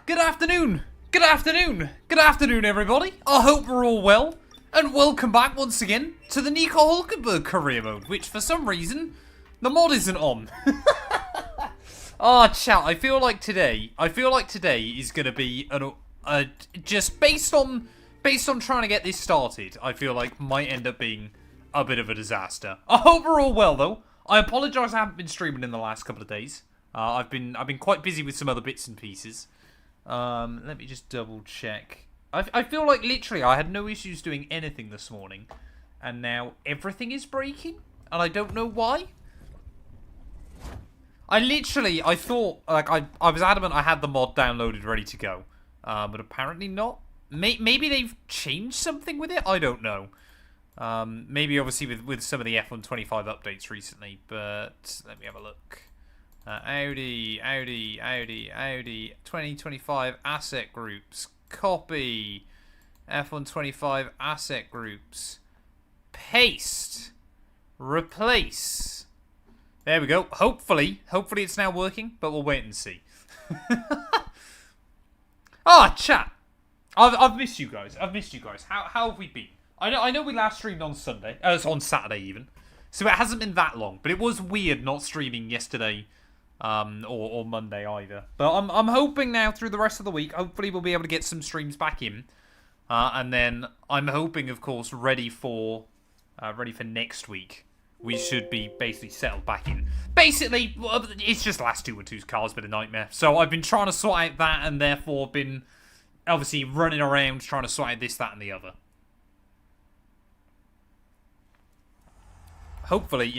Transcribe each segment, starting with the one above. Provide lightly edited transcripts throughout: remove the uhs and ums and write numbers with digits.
Good afternoon. Good afternoon. Good afternoon, everybody. I hope we're all well. And welcome back once again to the Nico Hulkenberg career mode, which for some reason, the mod isn't on. Chat, I feel like today is going to be just based on trying to get this started, I feel like might end up being a bit of a disaster. I hope we're all well, though. I apologise I haven't been streaming in the last couple of days. I've been quite busy with some other bits and pieces. Let me just double check. I feel like literally I had no issues doing anything this morning, and now everything is breaking, and I don't know why. I thought, like, I was adamant I had the mod downloaded ready to go, but apparently not. Maybe they've changed something with it, I don't know. Maybe obviously with some of the F125 updates recently, but let me have a look. Audi 2025 asset groups, copy, F125 asset groups, paste, replace. There we go. Hopefully it's now working, but we'll wait and see. Chat. I've missed you guys. How have we been? I know we last streamed on Sunday. It's on Saturday even. So it hasn't been that long, but it was weird not streaming yesterday. Or Monday either. But I'm hoping now through the rest of the week, hopefully we'll be able to get some streams back in. And then I'm hoping, of course, ready for next week. We should be basically settled back in. Basically, it's just last 212's car's been a nightmare. So I've been trying to sort out that, and therefore been obviously running around trying to sort out this, that, and the other. Hopefully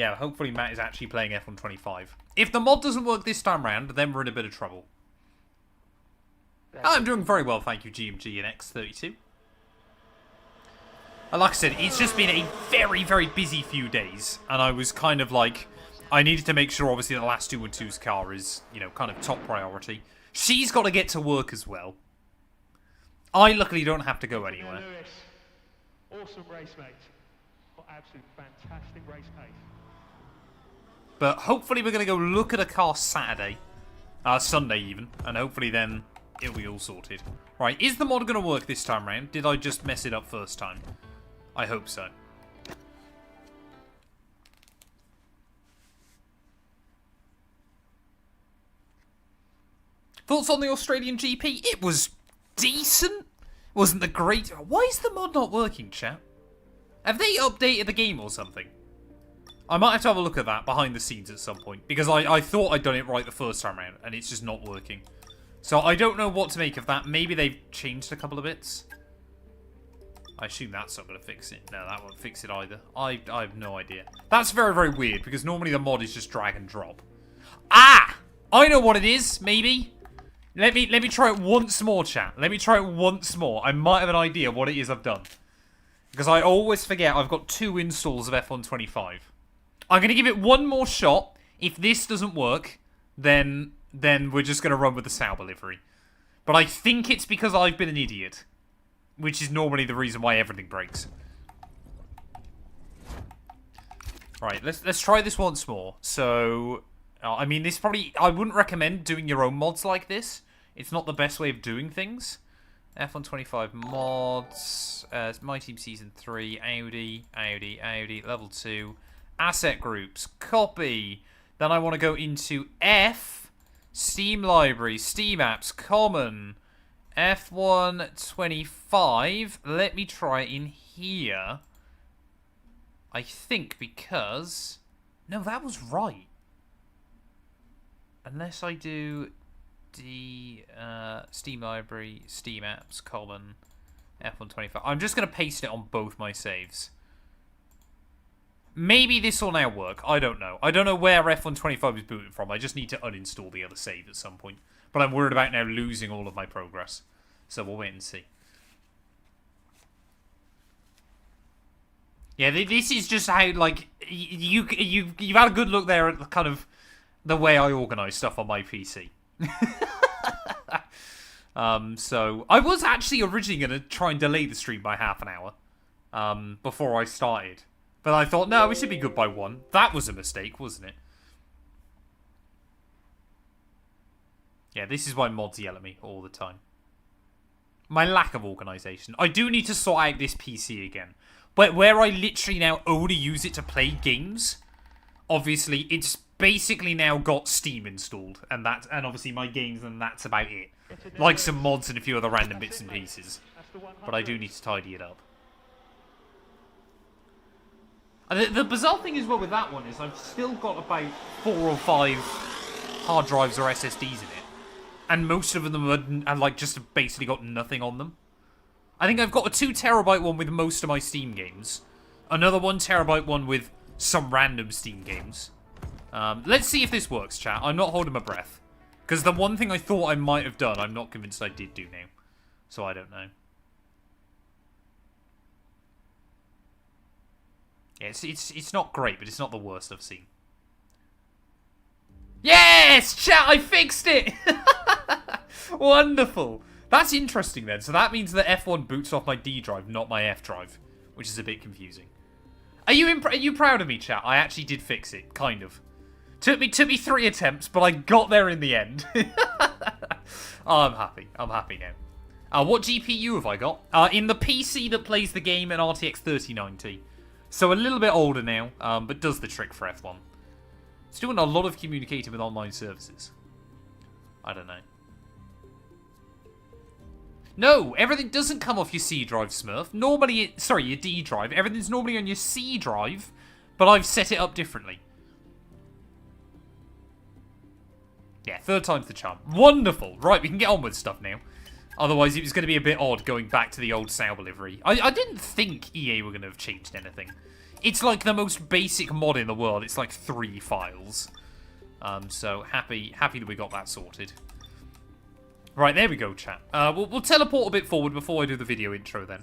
Matt is actually playing F125. If the mod doesn't work this time round, then we're in a bit of trouble. I'm doing very well, thank you, GMG and X32. And like I said, it's just been a very, very busy few days. And I was kind of like, I needed to make sure, obviously, the last 212's car is, you know, kind of top priority. She's got to get to work as well. I luckily don't have to go anywhere. Awesome race, mate. Absolute fantastic race pace. But hopefully we're going to go look at a car Saturday. Sunday even. And hopefully then it'll be all sorted. Right, is the mod going to work this time round? Did I just mess it up first time? I hope so. Thoughts on the Australian GP? It was decent. Wasn't the great... Why is the mod not working, chat? Have they updated the game or something? I might have to have a look at that behind the scenes at some point. Because I thought I'd done it right the first time around. And it's just not working. So I don't know what to make of that. Maybe they've changed a couple of bits. I assume that's not going to fix it. No, that won't fix it either. I have no idea. That's very, very weird. Because normally the mod is just drag and drop. Ah! I know what it is, maybe. Let me try it once more, chat. Let me try it once more. I might have an idea what it is I've done. Because I always forget I've got 2 installs of F125. I'm going to give it one more shot. If this doesn't work, then we're just going to run with the Sauber livery. But I think it's because I've been an idiot. Which is normally the reason why everything breaks. Right, let's try this once more. So, I mean, this probably... I wouldn't recommend doing your own mods like this. It's not the best way of doing things. F125 mods, My Team Season 3, Audi, Level 2, Asset Groups, Copy. Then I want to go into F, Steam Library, Steam Apps, Common, F125. Let me try it in here. I think because... No, that was right. Unless I do... Steam Library, Steam Apps, Common, F125. I'm just going to paste it on both my saves. Maybe this will now work. I don't know. I don't know where F125 is booted from. I just need to uninstall the other save at some point. But I'm worried about now losing all of my progress. So we'll wait and see. Yeah, this is just how, like, you've had a good look there at the kind of the way I organise stuff on my PC. So I was actually originally going to try and delay the stream by half an hour before I started. But I thought, no, we should be good by 1. That was a mistake, wasn't it? Yeah, this is why mods yell at me all the time. My lack of organisation. I do need to sort out this PC again. But where I literally now only use it to play games, obviously it's basically now got Steam installed. And obviously my games, and that's about it. Like some mods and a few other random bits and pieces. But I do need to tidy it up. And the bizarre thing as well with that one is I've still got about 4 or 5 hard drives or SSDs in it. And most of them are like just basically got nothing on them. I think I've got a 2 terabyte one with most of my Steam games. Another 1 terabyte one with some random Steam games. Let's see if this works, chat. I'm not holding my breath. Because the one thing I thought I might have done, I'm not convinced I did do now. So I don't know. Yeah, it's not great, but it's not the worst I've seen. Yes! Chat, I fixed it! Wonderful. That's interesting then. So that means that F1 boots off my D drive, not my F drive. Which is a bit confusing. Are you proud of me, chat? I actually did fix it, kind of. Took me 3 attempts, but I got there in the end. Oh, I'm happy. I'm happy now. What GPU have I got? In the PC that plays the game, an RTX 3090. So a little bit older now, but does the trick for F1. It's doing a lot of communicating with online services. I don't know. No, everything doesn't come off your C drive, Smurf. Normally, sorry, your D drive. Everything's normally on your C drive, but I've set it up differently. Yeah, 3rd time's the charm. Wonderful. Right, we can get on with stuff now. Otherwise, it was going to be a bit odd going back to the old Sauber livery. I didn't think EA were going to have changed anything. It's like the most basic mod in the world. It's like 3 files. So happy that we got that sorted. Right, there we go, chat. We'll teleport a bit forward before I do the video intro then.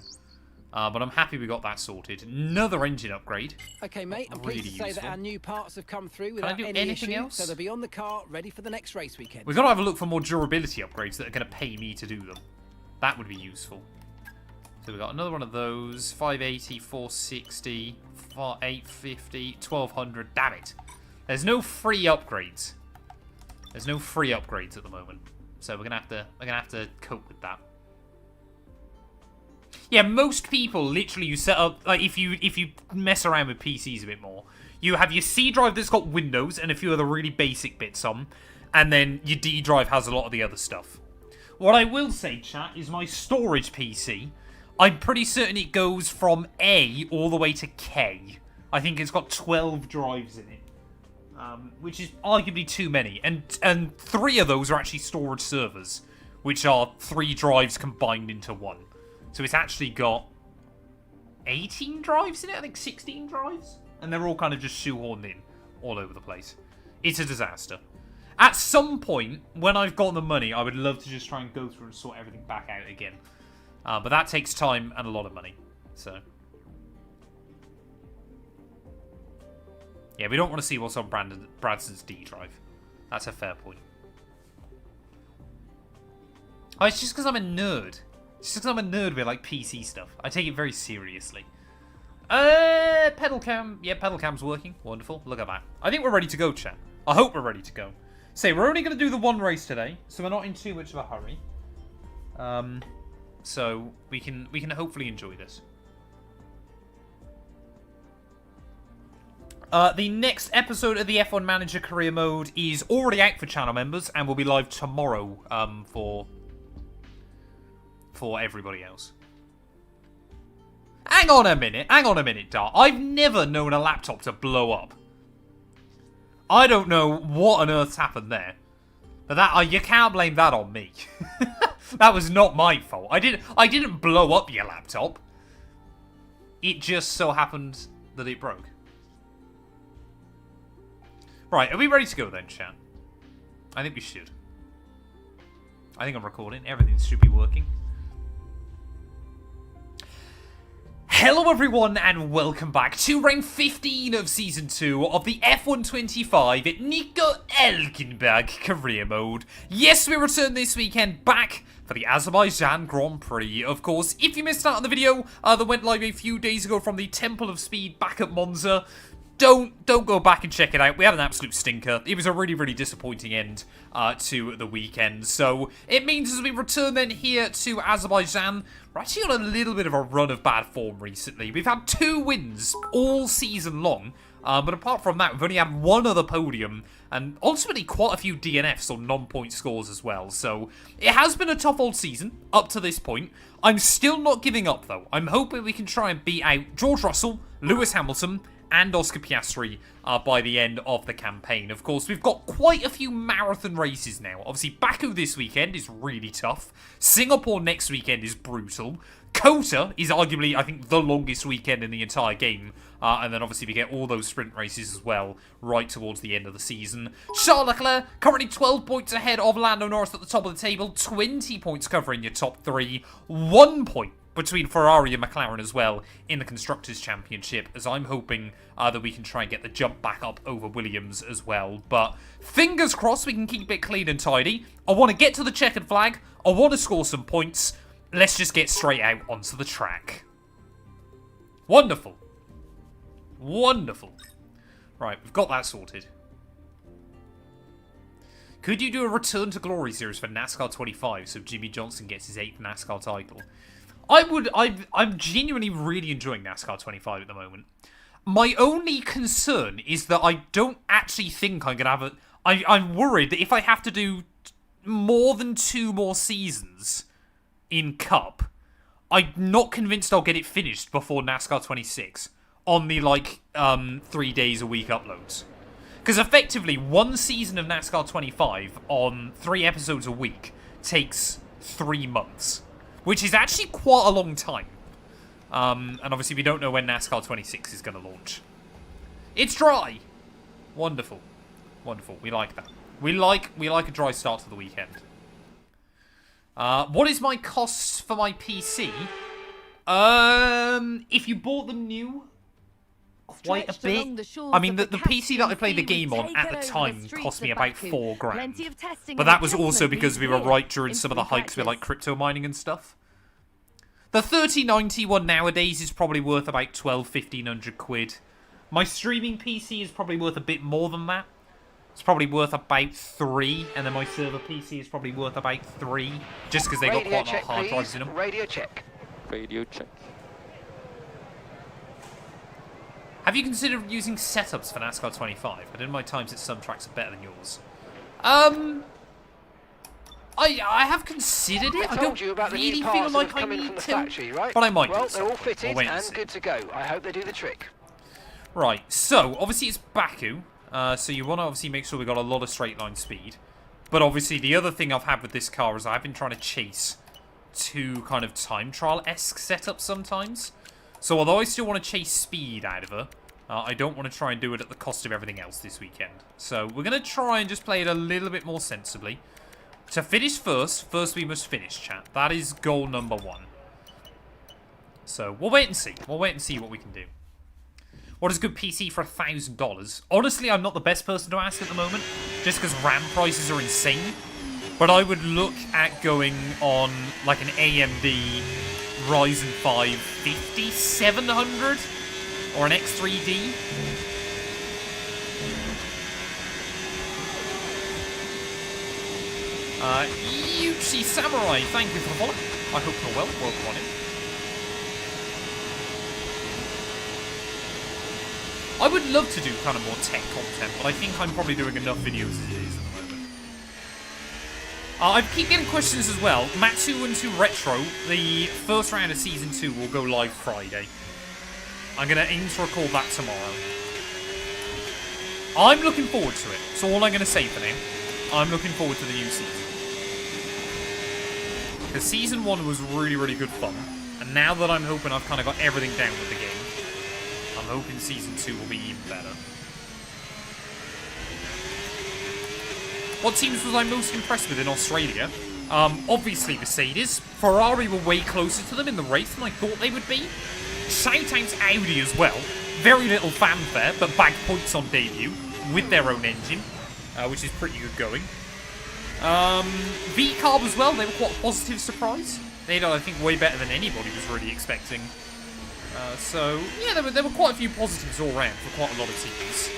But I'm happy we got that sorted. Another engine upgrade. Okay, mate, I'm really pleased to say useful. that our new parts have come through Can without I do any anything issue, else? so they'll be on the car, ready for the next race weekend. We've got to have a look for more durability upgrades that are going to pay me to do them. That would be useful. So we've got another one of those. 580, 460, 850, 1200. Damn it. There's no free upgrades. There's no free upgrades at the moment. So we're gonna have to cope with that. Yeah, most people literally you set up like if you mess around with PCs a bit more, you have your C drive that's got Windows and a few other really basic bits on, and then your D drive has a lot of the other stuff. What I will say, chat, is my storage PC, I'm pretty certain it goes from A all the way to K. I think it's got 12 drives in it. Which is arguably too many. And 3 of those are actually storage servers, which are 3 drives combined into 1. So it's actually got 18 drives in it, I think 16 drives. And they're all kind of just shoehorned in all over the place. It's a disaster. At some point, when I've got the money, I would love to just try and go through and sort everything back out again. But that takes time and a lot of money. So yeah, we don't want to see what's on Bradson's D drive. That's a fair point. Oh, it's just because I'm a nerd. It's just because I'm a nerd with, like, PC stuff. I take it very seriously. Pedal cam. Yeah, pedal cam's working. Wonderful. Look at that. I think we're ready to go, chat. I hope we're ready to go. Say, we're only going to do the 1 race today, so we're not in too much of a hurry. So we can hopefully enjoy this. The next episode of the F1 Manager Career Mode is already out for channel members and will be live tomorrow for everybody else. Hang on a minute, Dart. I've never known a laptop to blow up. I don't know what on earth's happened there. But that you can't blame that on me. That was not my fault. I didn't blow up your laptop. It just so happened that it broke. Right, are we ready to go then, chat? I think we should. I think I'm recording. Everything should be working. Hello everyone and welcome back to round 15 of Season 2 of the F1 25 at Nico Hülkenberg Career Mode. Yes, we return this weekend back for the Azerbaijan Grand Prix. Of course, if you missed out on the video that went live a few days ago from the Temple of Speed back at Monza, don't go back and check it out. We had an absolute stinker. It was a really, really disappointing end to the weekend. So it means as we return then here to Azerbaijan, we're actually on a little bit of a run of bad form recently. We've had 2 wins all season long. But apart from that, we've only had 1 other podium, and ultimately quite a few DNFs or non-point scores as well. So it has been a tough old season up to this point. I'm still not giving up, though. I'm hoping we can try and beat out George Russell, Lewis Hamilton, and Oscar Piastri by the end of the campaign. Of course, we've got quite a few marathon races now. Obviously, Baku this weekend is really tough. Singapore next weekend is brutal. Kota is arguably, I think, the longest weekend in the entire game. And then obviously we get all those sprint races as well right towards the end of the season. Charles Leclerc currently 12 points ahead of Lando Norris at the top of the table. 20 points covering your top 3. 1 point between Ferrari and McLaren as well in the Constructors' Championship, as I'm hoping that we can try and get the jump back up over Williams as well. But fingers crossed we can keep it clean and tidy. I want to get to the checkered flag. I want to score some points. Let's just get straight out onto the track. Wonderful. Wonderful. Right, we've got that sorted. Could you do a Return to Glory series for NASCAR 25 so Jimmy Johnson gets his 8th NASCAR title? I'm genuinely really enjoying NASCAR 25 at the moment. My only concern is that I don't actually think I'm going to have a... I'm worried that if I have to do more than 2 more seasons in Cup, I'm not convinced I'll get it finished before NASCAR 26 on the, 3 days a week uploads. Because effectively, 1 season of NASCAR 25 on 3 episodes a week takes 3 months. Which is actually quite a long time. And obviously we don't know when NASCAR 26 is going to launch. It's dry! Wonderful. Wonderful. We like that. We like a dry start to the weekend. What is my cost for my PC? If you bought them new, quite a bit. I mean, the PC that I played the game on at the time cost me about $4,000. But that was also because we were right during some of the hikes with like crypto mining and stuff. The 3090 one nowadays is probably worth about 1,200-1,500 quid. My streaming PC is probably worth a bit more than that. It's probably worth about 3, and then my server PC is probably worth about 3, just because they got quite a lot of hard drives in them. Radio check. Radio check. Have you considered using setups for NASCAR 25? I don't know my times at some tracks are better than yours. I have considered it. I don't really feel like I need to, factory, right? but I might. Well, do they're all something. fitted and good to go. I hope they do the trick. Right, so obviously it's Baku, so you want to obviously make sure we got a lot of straight line speed. But obviously the other thing I've had with this car is I've been trying to chase 2 kind of time trial-esque setups sometimes. So although I still want to chase speed out of her, I don't want to try and do it at the cost of everything else this weekend. So we're going to try and just play it a little bit more sensibly. To finish first we must finish, chat. That is goal number 1. So we'll wait and see. We'll wait and see what we can do. What is a good PC for $1,000? Honestly, I'm not the best person to ask at the moment, just because RAM prices are insane. But I would look at going on like an AMD Ryzen 5 5700 or an X3D. Yuchi Samurai, thank you for the follow. I hope you're well. Welcome on in. I would love to do kind of more tech content, but I think I'm probably doing enough videos as it is at the moment. I keep getting questions as well. Matt212 Retro, the first round of Season 2 will go live Friday. I'm going to aim to record that tomorrow. I'm looking forward to it. That's all I'm going to say for now. I'm looking forward to the new season. Because Season 1 was really, really good fun. And now that I'm hoping I've kind of got everything down with the game, I'm hoping Season 2 will be even better. What teams was I most impressed with in Australia? Obviously Mercedes. Ferrari were way closer to them in the race than I thought they would be. Shout out to Audi as well. Very little fanfare, but bagged points on debut with their own engine, which is pretty good going. V-Carb as well, they were quite a positive surprise. They did, I think, way better than anybody was really expecting. So, yeah, there were quite a few positives all around for quite a lot of teams.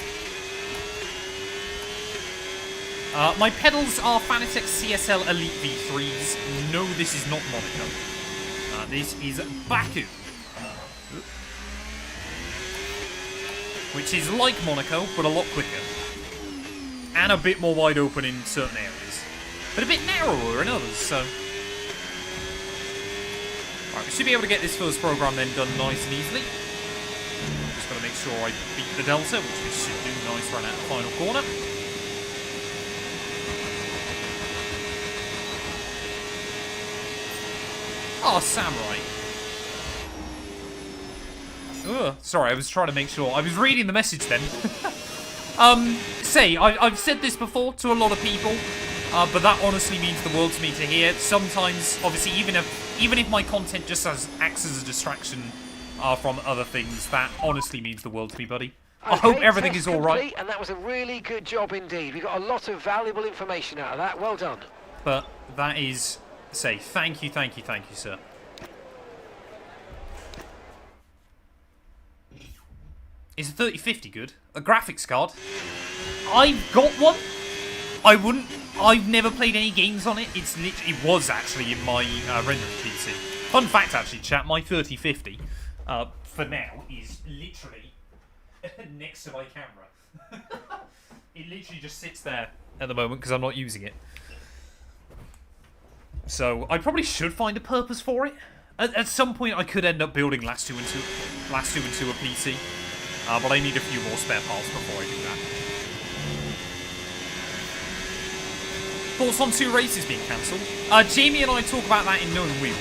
My pedals are Fanatec CSL Elite V3s. No, this is not Monaco. This is Baku. Which is like Monaco, but a lot quicker. And a bit more wide open in certain areas. But a bit narrower in others, so... Alright, we should be able to get this first program then done nice and easily. Just got to make sure I beat the Delta, which we should do. Nice run out the final corner. Oh, Samurai. Ugh. Sorry, I was trying to make sure. I was reading the message then. I've said this before to a lot of people, but that honestly means the world to me to hear. Sometimes, obviously, even if my content just acts as a distraction from other things, that honestly means the world to me, buddy. I hope everything is all right. And that was a really good job indeed. We got a lot of valuable information out of that. Well done. But that is, thank you, sir. Is a 3050 good? A graphics card? I've got one. I've never played any games on it. It was actually in my rendering PC. Fun fact, actually, chat. My 3050, for now, is literally next to my camera. It literally just sits there at the moment because I'm not using it. So I probably should find a purpose for it. At some point, I could end up building Last 2 and 2 a PC. But I need a few more spare parts before I do that. Thoughts on 2 races being cancelled? Jamie and I talk about that in Known Wheel.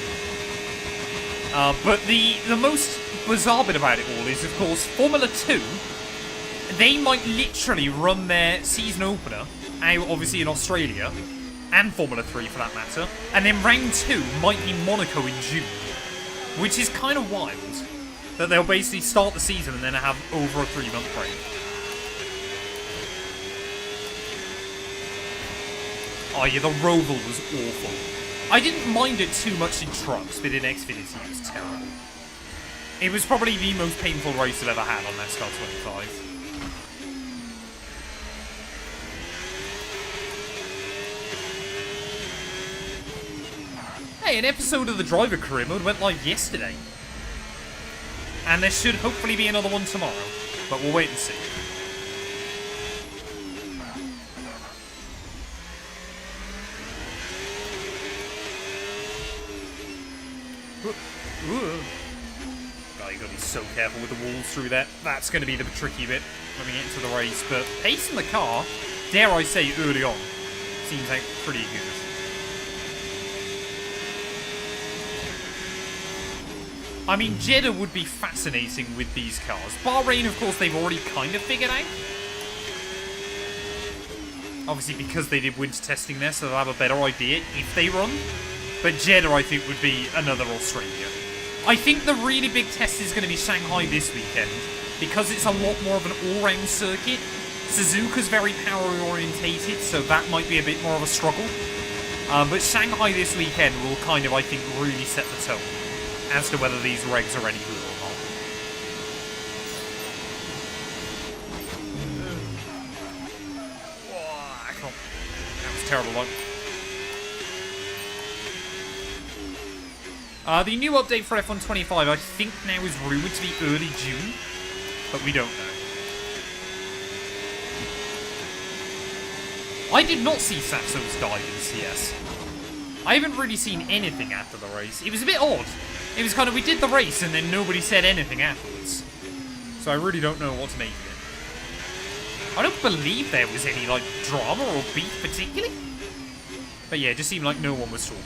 But the most bizarre bit about it all is, of course, Formula 2, they might literally run their season opener out, obviously, in Australia, and Formula 3 for that matter, and then round 2 might be Monaco in June, which is kind of wild. That they'll basically start the season and then have over a 3-month break. Oh yeah, the Roval was awful. I didn't mind it too much in trucks, but in Xfinity it was terrible. It was probably the most painful race I've ever had on NASCAR 25. Hey, an episode of the Driver Career Mode went live yesterday. And there should hopefully be another one tomorrow. But we'll wait and see. God, you gotta be so careful with the walls through there. That's gonna be the tricky bit when we get into the race. But pace in the car, dare I say early on, seems like pretty good. I mean, Jeddah would be fascinating with these cars. Bahrain, of course, they've already kind of figured out. Obviously, because they did winter testing there, so they'll have a better idea if they run. But Jeddah, I think, would be another Australia. I think the really big test is going to be Shanghai this weekend, because it's a lot more of an all-round circuit. Suzuka's very power-orientated, so that might be a bit more of a struggle. But Shanghai this weekend will kind of, I think, really set the tone as to whether these regs are any good or not. That was terrible luck. The new update for F1 25, I think now is rumoured to be early June, but we don't know. I did not see Sapso's dive in CS. I haven't really seen anything after the race. It was a bit odd. It was kind of, we did the race and then nobody said anything afterwards. So I really don't know what to make of it. I don't believe there was any, like, drama or beef particularly. But yeah, it just seemed like no one was talking.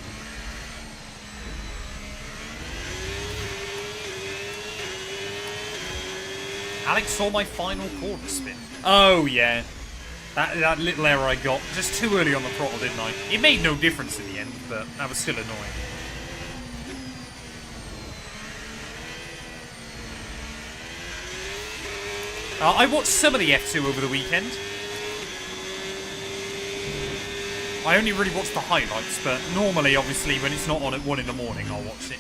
Alex saw my final quarter spin. Oh, yeah. That little error I got. Just too early on the throttle, didn't I? It made no difference in the end, but that was still annoying. I watched some of the F2 over the weekend. I only really watched the highlights, but normally, obviously, when it's not on at 1 in the morning, I'll watch it.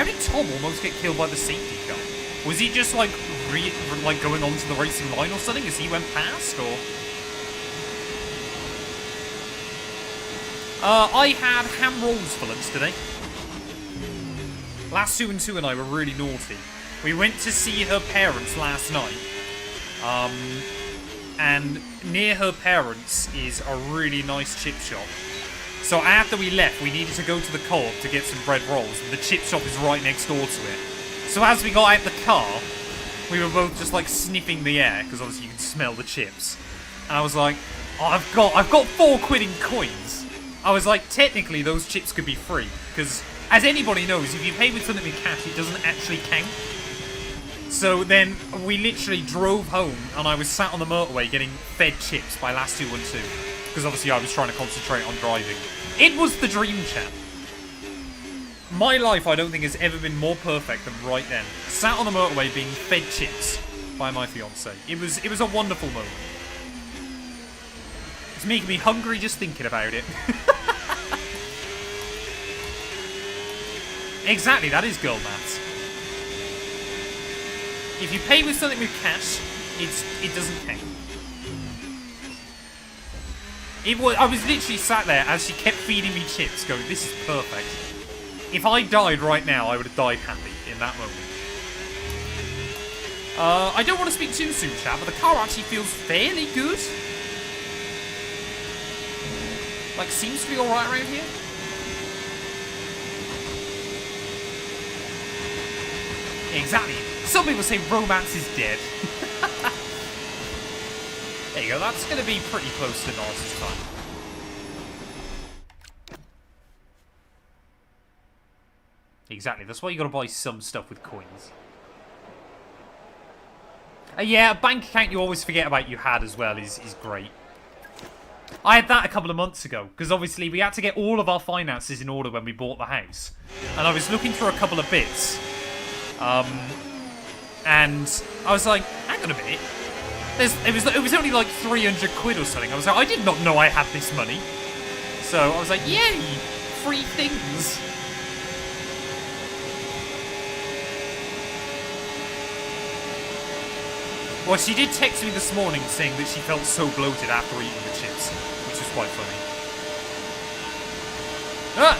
How did Tom almost get killed by the safety car? Was he just like going onto the racing line or something as he went past, or? I had ham rolls for lunch today. Matt212 and I were really naughty. We went to see her parents last night. And near her parents is a really nice chip shop. So after we left, we needed to go to the co-op to get some bread rolls, and the chip shop is right next door to it. So as we got out the car, we were both just like sniffing the air, because obviously you can smell the chips. And I was like, oh, I've got £4 in coins. I was like, technically those chips could be free, because as anybody knows, if you pay with something in cash, it doesn't actually count. So then we literally drove home, and I was sat on the motorway getting fed chips by Matt212. Because obviously I was trying to concentrate on driving. It was the dream, chat. My life, I don't think, has ever been more perfect than right then. Sat on the motorway being fed chips by my fiancée. It was a wonderful moment. It's making me hungry just thinking about it. Exactly, that is girl maths. If you pay with something with cash, it doesn't count. I was literally sat there as she kept feeding me chips, going, this is perfect. If I died right now, I would have died happy in that moment. I don't want to speak too soon, chat, but the car actually feels fairly good. Like, seems to be alright around here. Exactly. Some people say romance is dead. There you go, that's going to be pretty close to Norris's time. Exactly, that's why you got to buy some stuff with coins. Yeah, a bank account you always forget about you had as well is great. I had that a couple of months ago, because obviously we had to get all of our finances in order when we bought the house. And I was looking through a couple of bits. And I was like, hang on a minute. It was only like 300 quid or something. I was like, I did not know I had this money. So I was like, yay, free things. Well, she did text me this morning saying that she felt so bloated after eating the chips, which was quite funny. Ah!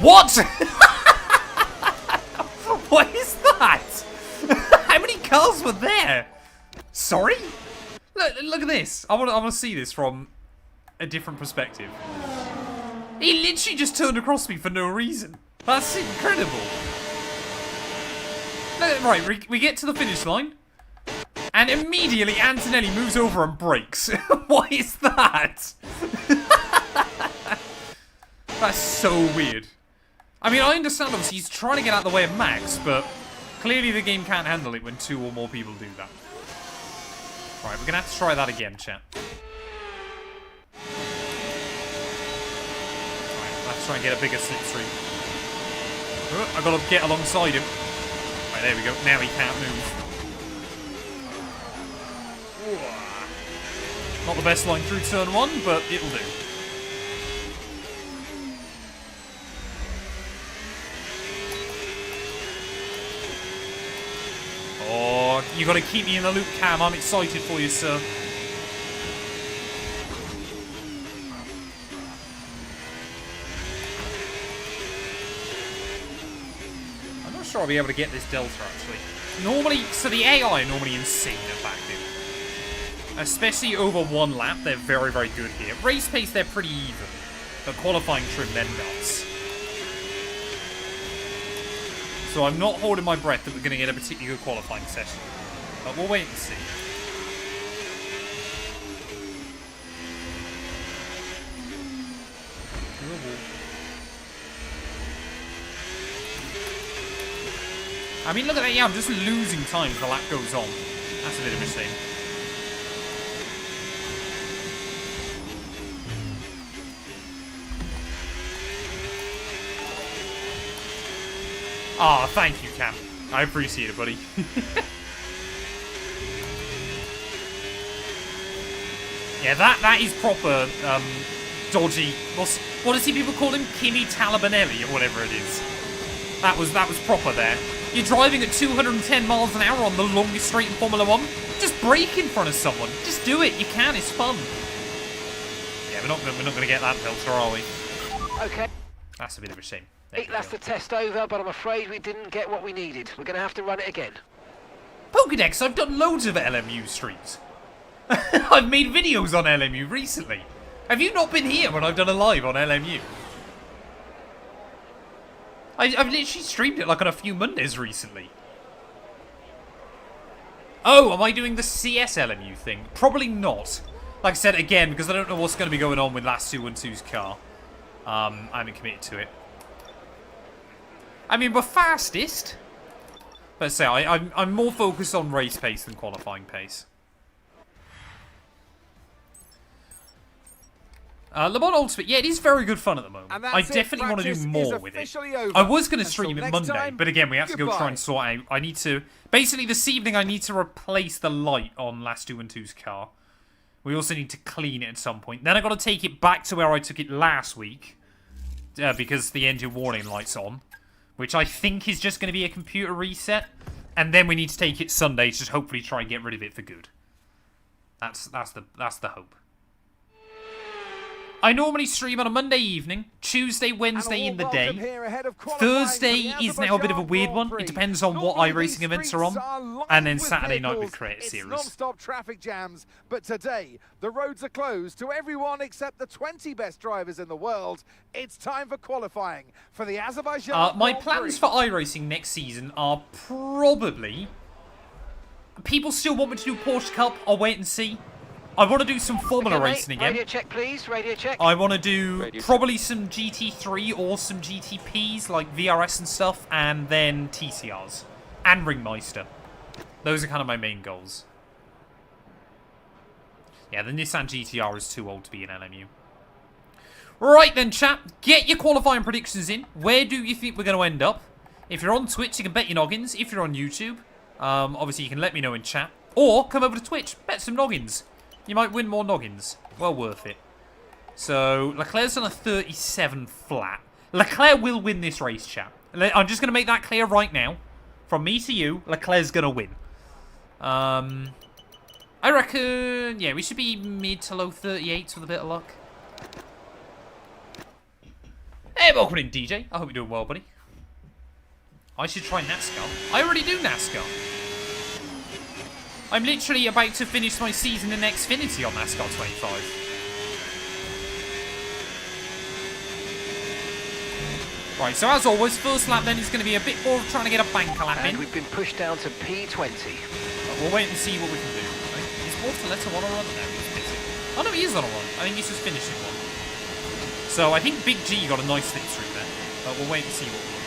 What? What is that? How many cars were there? Sorry? Look at this. I want to see this from a different perspective. He literally just turned across me for no reason. That's incredible. Right, we get to the finish line. And immediately Antonelli moves over and brakes. What is that? That's so weird. I mean, I understand obviously he's trying to get out of the way of Max, but clearly the game can't handle it when 2 or more people do that. Right, we're going to have to try that again, chat. Right, let's try and get a bigger slipstream. Oh, I've got to get alongside him. Right, there we go. Now he can't move. Not the best line through turn 1, but it'll do. Oh, you got to keep me in the loop, Cam. I'm excited for you, sir. I'm not sure I'll be able to get this delta, actually. Normally, so the AI are normally insane at back dude. Especially over 1 lap, they're very, very good here. Race pace, they're pretty even. But qualifying trim, they're nuts. So I'm not holding my breath that we're going to get a particularly good qualifying session. But we'll wait and see. I mean, look at that. Yeah, I'm just losing time as the lap goes on. That's a bit of a shame. Ah, thank you, Cam. I appreciate it, buddy. Yeah, that is proper, dodgy. What does people call him? Kimi Talibanelli, or whatever it is. That was proper there. You're driving at 210 miles an hour on the longest straight in Formula 1. Just brake in front of someone. Just do it. You can. It's fun. Yeah, we're not gonna get that filter, are we? Okay. That's a bit of a shame. There you That's go. the test over, but I'm afraid we didn't get what we needed. We're going to have to run it again. Pokédex, I've done loads of LMU streams. I've made videos on LMU recently. Have you not been here when I've done a live on LMU? I've literally streamed it like on a few Mondays recently. Oh, am I doing the CS LMU thing? Probably not. Like I said, again, because I don't know what's going to be going on with Last 212's car. I haven't committed to it. I mean, we're fastest. But say, I'm more focused on race pace than qualifying pace. Le Mans Ultimate, yeah, it is very good fun at the moment. I definitely want to do more with it. I was going to stream it Monday, but again, we have to go try and sort out. I need to... Basically, this evening, I need to replace the light on Last 212's car. We also need to clean it at some point. Then I got to take it back to where I took it last week. Because the engine warning light's on. Which I think is just going to be a computer reset. And then we need to take it Sunday to just hopefully try and get rid of it for good. That's the hope. I normally stream on a Monday evening, Tuesday, Wednesday in the day. Thursday is now a bit of a weird one. It depends on what iRacing events are on. And then Saturday night we create a series. Non-stop traffic jams, but today the roads are closed to everyone except the 20 best drivers in the world. It's time for qualifying for the Azerbaijan My Grand plans Prix. for iRacing next season are probably... People still want me to do Porsche Cup. I'll wait and see. I want to do some Formula racing again. Radio check, please. Radio check. I want to do probably some GT3 or some GTPs, like VRS and stuff, and then TCRs. And Ringmeister. Those are kind of my main goals. Yeah, the Nissan GTR is too old to be an LMU. Right then, chat. Get your qualifying predictions in. Where do you think we're going to end up? If you're on Twitch, you can bet your noggins. If you're on YouTube, obviously you can let me know in chat. Or come over to Twitch, bet some noggins. You might win more noggins. Well worth it. So, Leclerc's on a 37 flat. Leclerc will win this race, chat. I'm just going to make that clear right now. From me to you, Leclerc's going to win. I reckon, yeah, we should be mid to low 38s with a bit of luck. Hey, welcome in, DJ. I hope you're doing well, buddy. I should try NASCAR. I already do NASCAR. I'm literally about to finish my season in Xfinity on NASCAR 25. Right, so as always, first lap then is going to be a bit more of trying to get a banker lap And in. we've been pushed down to P20. But we'll wait and see what we can do. Is Bortoleto on a run now? He's busy. Oh no, he is on a run. I think he's just finishing one. So I think Big G got a nice slipstream there. But we'll wait and see what we want to do.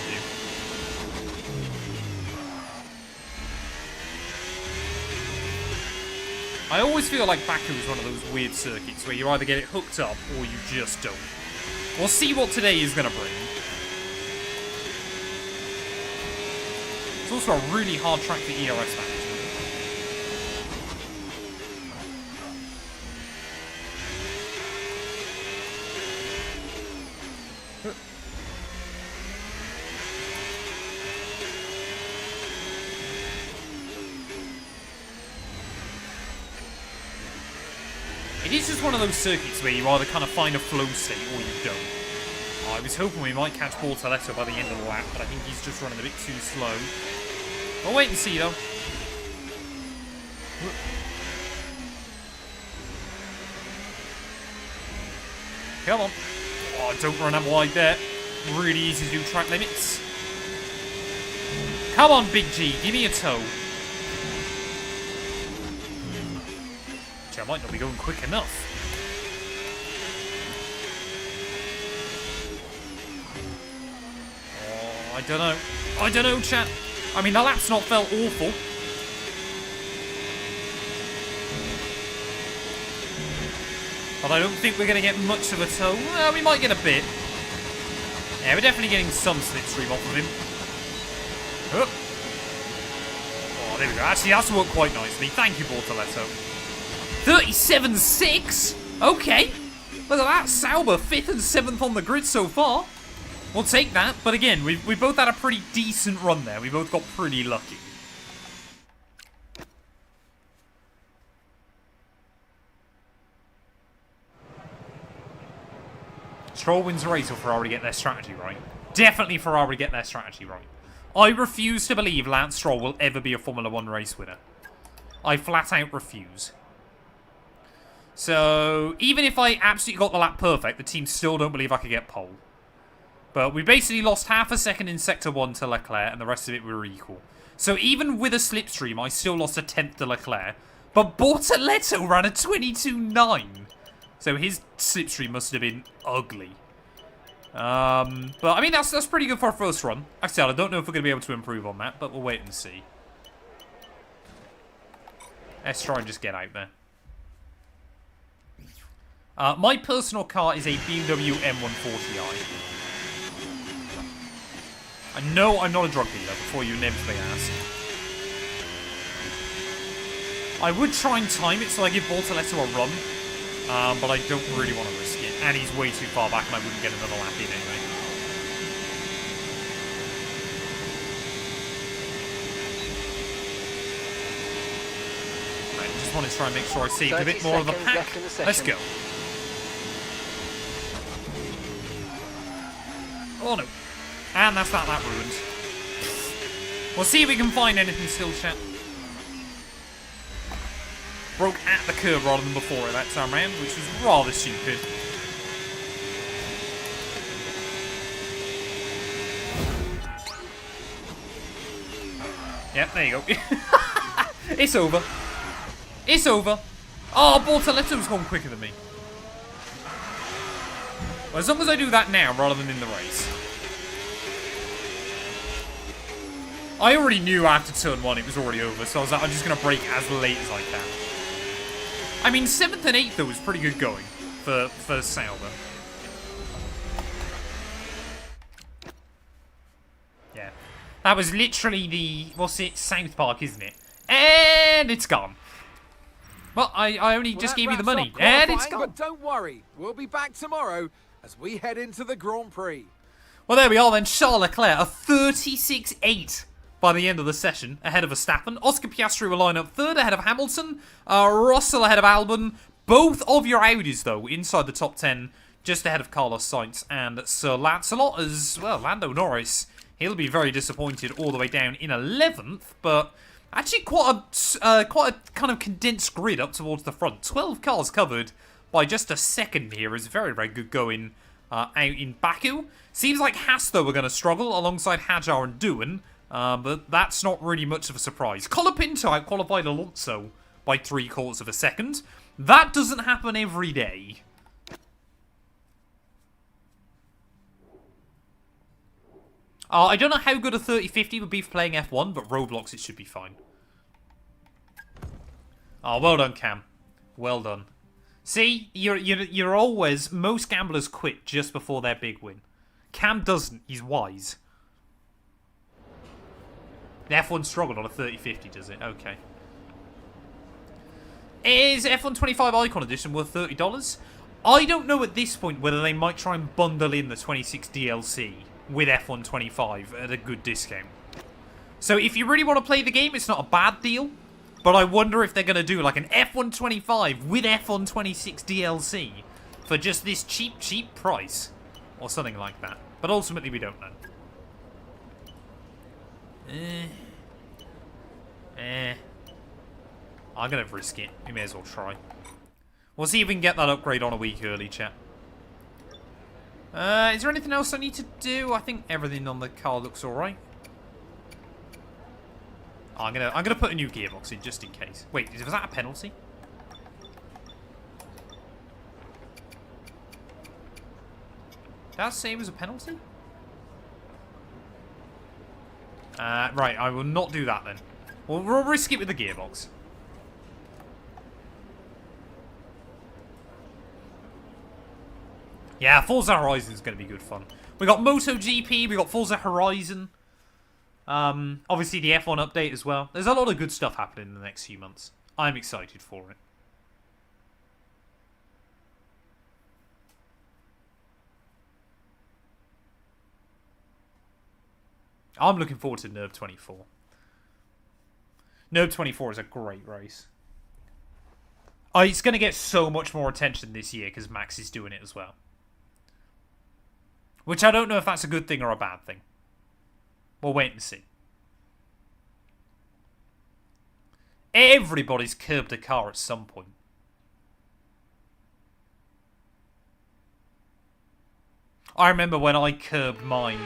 I always feel like Baku is one of those weird circuits where you either get it hooked up or you just don't. We'll see what today is going to bring. It's also a really hard track for ERS management. It is just one of those circuits where you either kind of find a flow state or you don't. I was hoping we might catch Bortoleto by the end of the lap, but I think he's just running a bit too slow. We'll wait and see, though. Come on. Oh, don't run out wide there. Really easy to do track limits. Come on, Big G. Give me a toe. I might not be going quick enough. Oh, I don't know. I don't know, chat. I mean, the lap's not felt awful. But I don't think we're going to get much of a toe. Well, we might get a bit. Yeah, we're definitely getting some slipstream off of him. Oh, there we go. Actually, that's worked quite nicely. Thank you, Bortoleto. 37.6? Okay. Look at that. Sauber 5th and 7th on the grid so far. We'll take that, but again, we both had a pretty decent run there. We both got pretty lucky. Stroll wins the race or Ferrari get their strategy right. Definitely Ferrari get their strategy right. I refuse to believe Lance Stroll will ever be a Formula 1 race winner. I flat out refuse. So, even if I absolutely got the lap perfect, the team still don't believe I could get pole. But we basically lost half a second in Sector 1 to Leclerc, and the rest of it we were equal. So even with a slipstream, I still lost a tenth to Leclerc. But Bortoletto ran a 22.9. So his slipstream must have been ugly. But I mean, that's pretty good for our first run. Actually, I don't know if we're going to be able to improve on that, but we'll wait and see. Let's try and just get out there. My personal car is a BMW M140i. I know I'm not a drug dealer before you inevitably ask. I would try and time it so I give Bortoletto a run, but I don't really want to risk it. And he's way too far back and I wouldn't get another lap in anyway. Right, just wanted to try and make sure I saved a bit more of the pack. Let's go. Oh no. And that's that ruined. We'll see if we can find anything still, chat. Broke at the curb rather than before it that time round, which was rather stupid. Yep, there you go. It's over. It's over. Oh, Bortoletto's gone quicker than me. Well, as long as I do that now rather than in the race. I already knew after turn 1 it was already over, so I was like, I'm just going to brake as late as I can. I mean, 7th and 8th, though, was pretty good going for Sauber. Yeah. That was literally the, what's it, South Park, isn't it? And it's gone. Well, I only just gave you the money, and it's gone. But don't worry, we'll be back tomorrow as we head into the Grand Prix. Well, there we are then. Charles Leclerc, a 36.8 by the end of the session, ahead of Verstappen. Oscar Piastri will line up third, ahead of Hamilton. Russell ahead of Albon. Both of your Audis, though, inside the top 10, just ahead of Carlos Sainz and Sir Lancelot as well. Lando Norris, he'll be very disappointed all the way down in 11th, but actually quite a kind of condensed grid up towards the front. 12 cars covered by just a second here is very, very good going out in Baku. Seems like Haas, though, are going to struggle alongside Hajar and Doohan. But that's not really much of a surprise. Colapinto out-qualified Alonso by 3/4 of a second. That doesn't happen every day. I don't know how good a 3050 would be for playing F1, but Roblox it should be fine. Oh, well done, Cam. Well done. See, you're always, most gamblers quit just before their big win. Cam doesn't. He's wise. The F1 struggled on a 3050, does it? Okay. Is F1 25 Icon Edition worth $30? I don't know at this point whether they might try and bundle in the 26 DLC with F1 25 at a good discount. So if you really want to play the game, it's not a bad deal. But I wonder if they're going to do like an F1 25 with F1 26 DLC for just this cheap price. Or something like that. But ultimately we don't know. I'm going to risk it. We may as well try. We'll see if we can get that upgrade on a week early, chat. Is there anything else I need to do? I think everything on the car looks alright. Oh, I'm gonna put a new gearbox in just in case. Wait, was that a penalty? That same as a penalty? Right, I will not do that then. We'll risk it with the gearbox. Yeah, Forza Horizon is going to be good fun. We got MotoGP, we got Forza Horizon. Obviously the F1 update as well. There's a lot of good stuff happening in the next few months. I'm excited for it. I'm looking forward to Nerve 24. Nerve 24 is a great race. Oh, it's going to get so much more attention this year because Max is doing it as well. Which I don't know if that's a good thing or a bad thing. We'll wait and see. Everybody's curbed a car at some point. I remember when I curbed mine.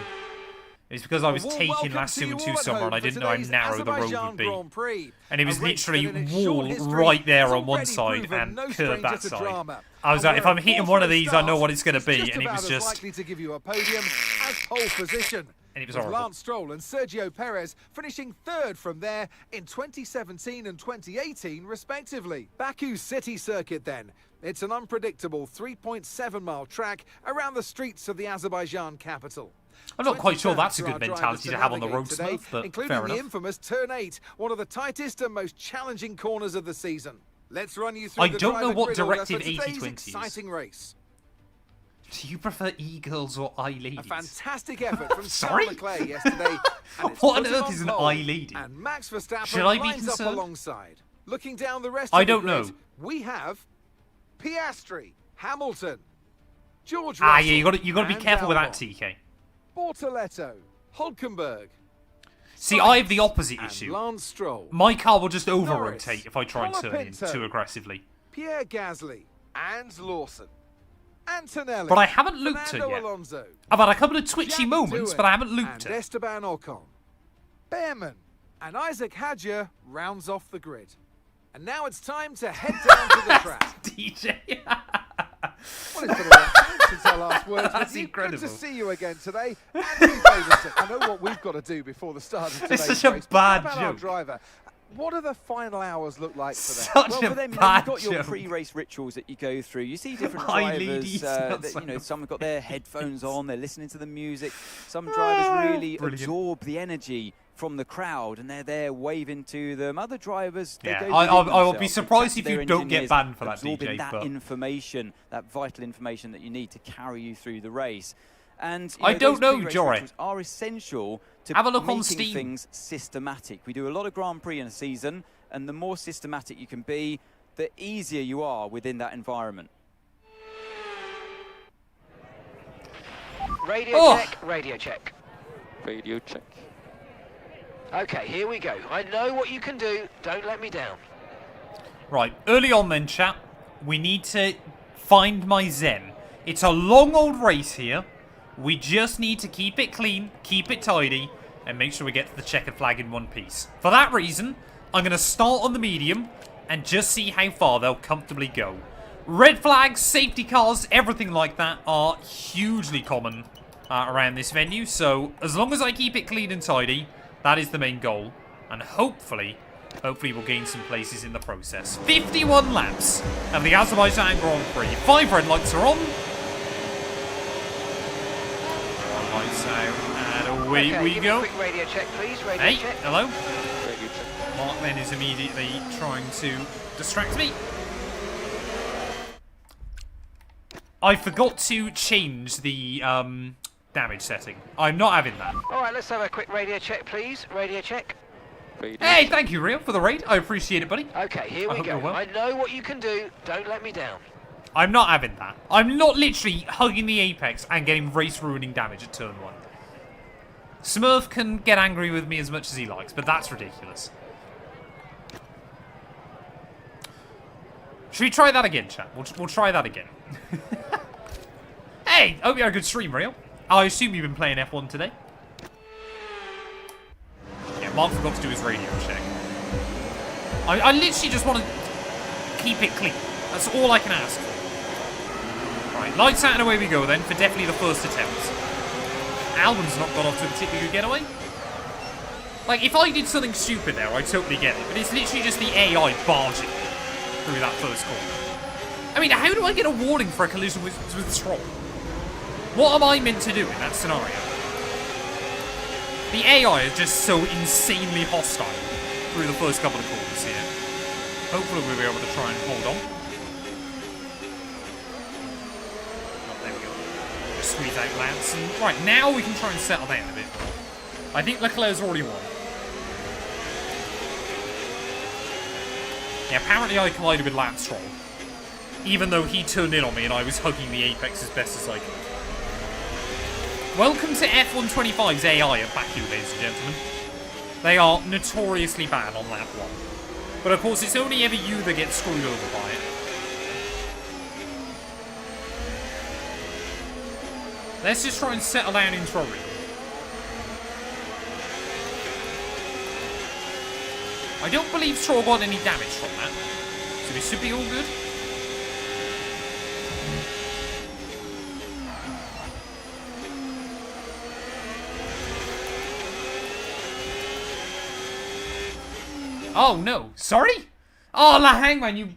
It's because I was taking last 2-2 summer and I didn't know how narrow the road would be. And it was literally wall right there on one side and curb that side. I was like, if I'm hitting one of these, I know what it's going to be. And it was just... to give you a podium as pole position. And it was With horrible. Lance Stroll and Sergio Perez finishing third from there in 2017 and 2018 respectively. Baku City Circuit then. It's an unpredictable 3.7-mile track around the streets of the Azerbaijan capital. I'm not quite sure that's a 20 good turns for our mentality to have on the road, drivers today, Smith, but including fair the enough. infamous Turn 8, one of the tightest and most challenging corners of the season. Let's run you through I the don't know driver what grid order directive for today's 80/20 is. exciting race. Do you prefer e-girls or i-ladies? A fantastic effort from Sorry? Charles Leclerc yesterday. And it's What on put him earth is an pole. i-lady? And Max Verstappen Should I be lines up concerned? alongside. Looking down the rest I of the don't grid, know. we have Piastri, Hamilton, George Ah, Russell, yeah, you got to be and careful with that, Albon, TK. Bortoletto, Hulkenberg, See, I have the opposite and issue. Lance Stroll, My car will just over-rotate Norris, if I try and turn in Colapinto, too aggressively. Pierre Gasly, and Lawson, Antonelli, But I haven't looped her Fernando yet. Alonso, I've had a couple of twitchy Jack moments, Doohan, but I haven't looped and her. Esteban Ocon, Behrman, and Isaac Hadjar rounds off the grid. And now it's time to head down to the track. DJ. Well, it's been a long time since our last words That's with you. incredible. Good to see you again today. Anthony Davidson, I know what we've got to do before the start of today's It's such a race. bad What about our joke. driver? What do the final hours look like for them? Such Well, a for them, bad you've got your joke. pre-race rituals that you go through. You see different Hi, drivers. ladies. That, some have got their headphones on. They're listening to the music. Some drivers really Brilliant. absorb the energy from the crowd, and they're there waving to them. Other drivers, they Yeah, go I within will be themselves. surprised They if chat to you their don't get engineers, banned for that, absorbing DJ, that but- information, that vital information that you need to carry you through the race. And I don't those know, pre-race Jory. rituals are essential to Have a look on making Steam. things systematic. We do a lot of Grand Prix in a season, and the more systematic you can be, the easier you are within that environment. Radio Oh. check, radio check. Radio check. Okay, here we go. I know what you can do. Don't let me down. Right, early on then, chap, we need to find my Zen. It's a long old race here. We just need to keep it clean, keep it tidy, and make sure we get to the checkered flag in one piece. For that reason, I'm going to start on the medium and just see how far they'll comfortably go. Red flags, safety cars, everything like that are hugely common around this venue. So as long as I keep it clean and tidy, that is the main goal. And hopefully we'll gain some places in the process. 51 laps of the Azerbaijan Grand Prix. 5 red lights are on. 1 lights out. And away Okay, we give me a go. quick radio check, please. Radio Hey, check. hello. Radio check. Mark then is immediately trying to distract me. I forgot to change the damage setting. I'm not having that. All right, let's have a quick radio check, please. Radio check. Hey, thank you, Rio, for the raid. I appreciate it, buddy. Okay, here I we hope go. you're well. I know what you can do. Don't let me down. I'm not having that. I'm not literally hugging the apex and getting race-ruining damage at turn 1. Smurf can get angry with me as much as he likes, but that's ridiculous. Should we try that again, chat? We'll try that again. Hey, hope you had a good stream, Rio. I assume you've been playing F1 today. Yeah, Mark forgot to do his radio check. I literally just want to keep it clean. That's all I can ask for. Right, lights out and away we go then for definitely the first attempt. Albon's not got off to a particularly good getaway. Like, if I did something stupid there, I'd totally get it. But it's literally just the AI barging through that first corner. I mean, how do I get a warning for a collision with Stroll? What am I meant to do in that scenario? The AI is just so insanely hostile through the first couple of corners here. Hopefully we'll be able to try and hold on. Oh, there we go. Just squeeze out Lance. And right, now we can try and settle down a bit. I think Leclerc's already won. Yeah, apparently I collided with Lance Stroll. Even though he turned in on me and I was hugging the apex as best as I could. Welcome to F125's AI at Baku, ladies and gentlemen. They are notoriously bad on lap 1. But of course, it's only ever you that gets screwed over by it. Let's just try and settle down into a ring. I don't believe Stroll got any damage from that. So we should be all good. Oh, no. Sorry? Oh, La Hangman, you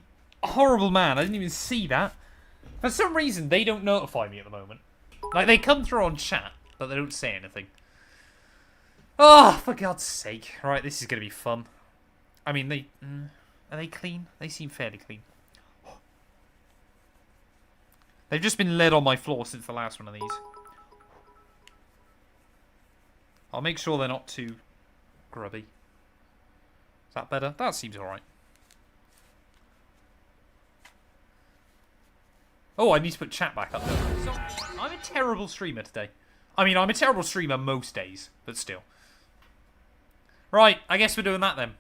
horrible man. I didn't even see that. For some reason, they don't notify me at the moment. Like, they come through on chat, but they don't say anything. Oh, for God's sake. Right, this is going to be fun. I mean, are they clean? They seem fairly clean. They've just been led on my floor since the last one of these. I'll make sure they're not too grubby. Is that better? That seems alright. Oh, I need to put chat back up there. So, I'm a terrible streamer today. I mean, I'm a terrible streamer most days, but still. Right, I guess we're doing that then.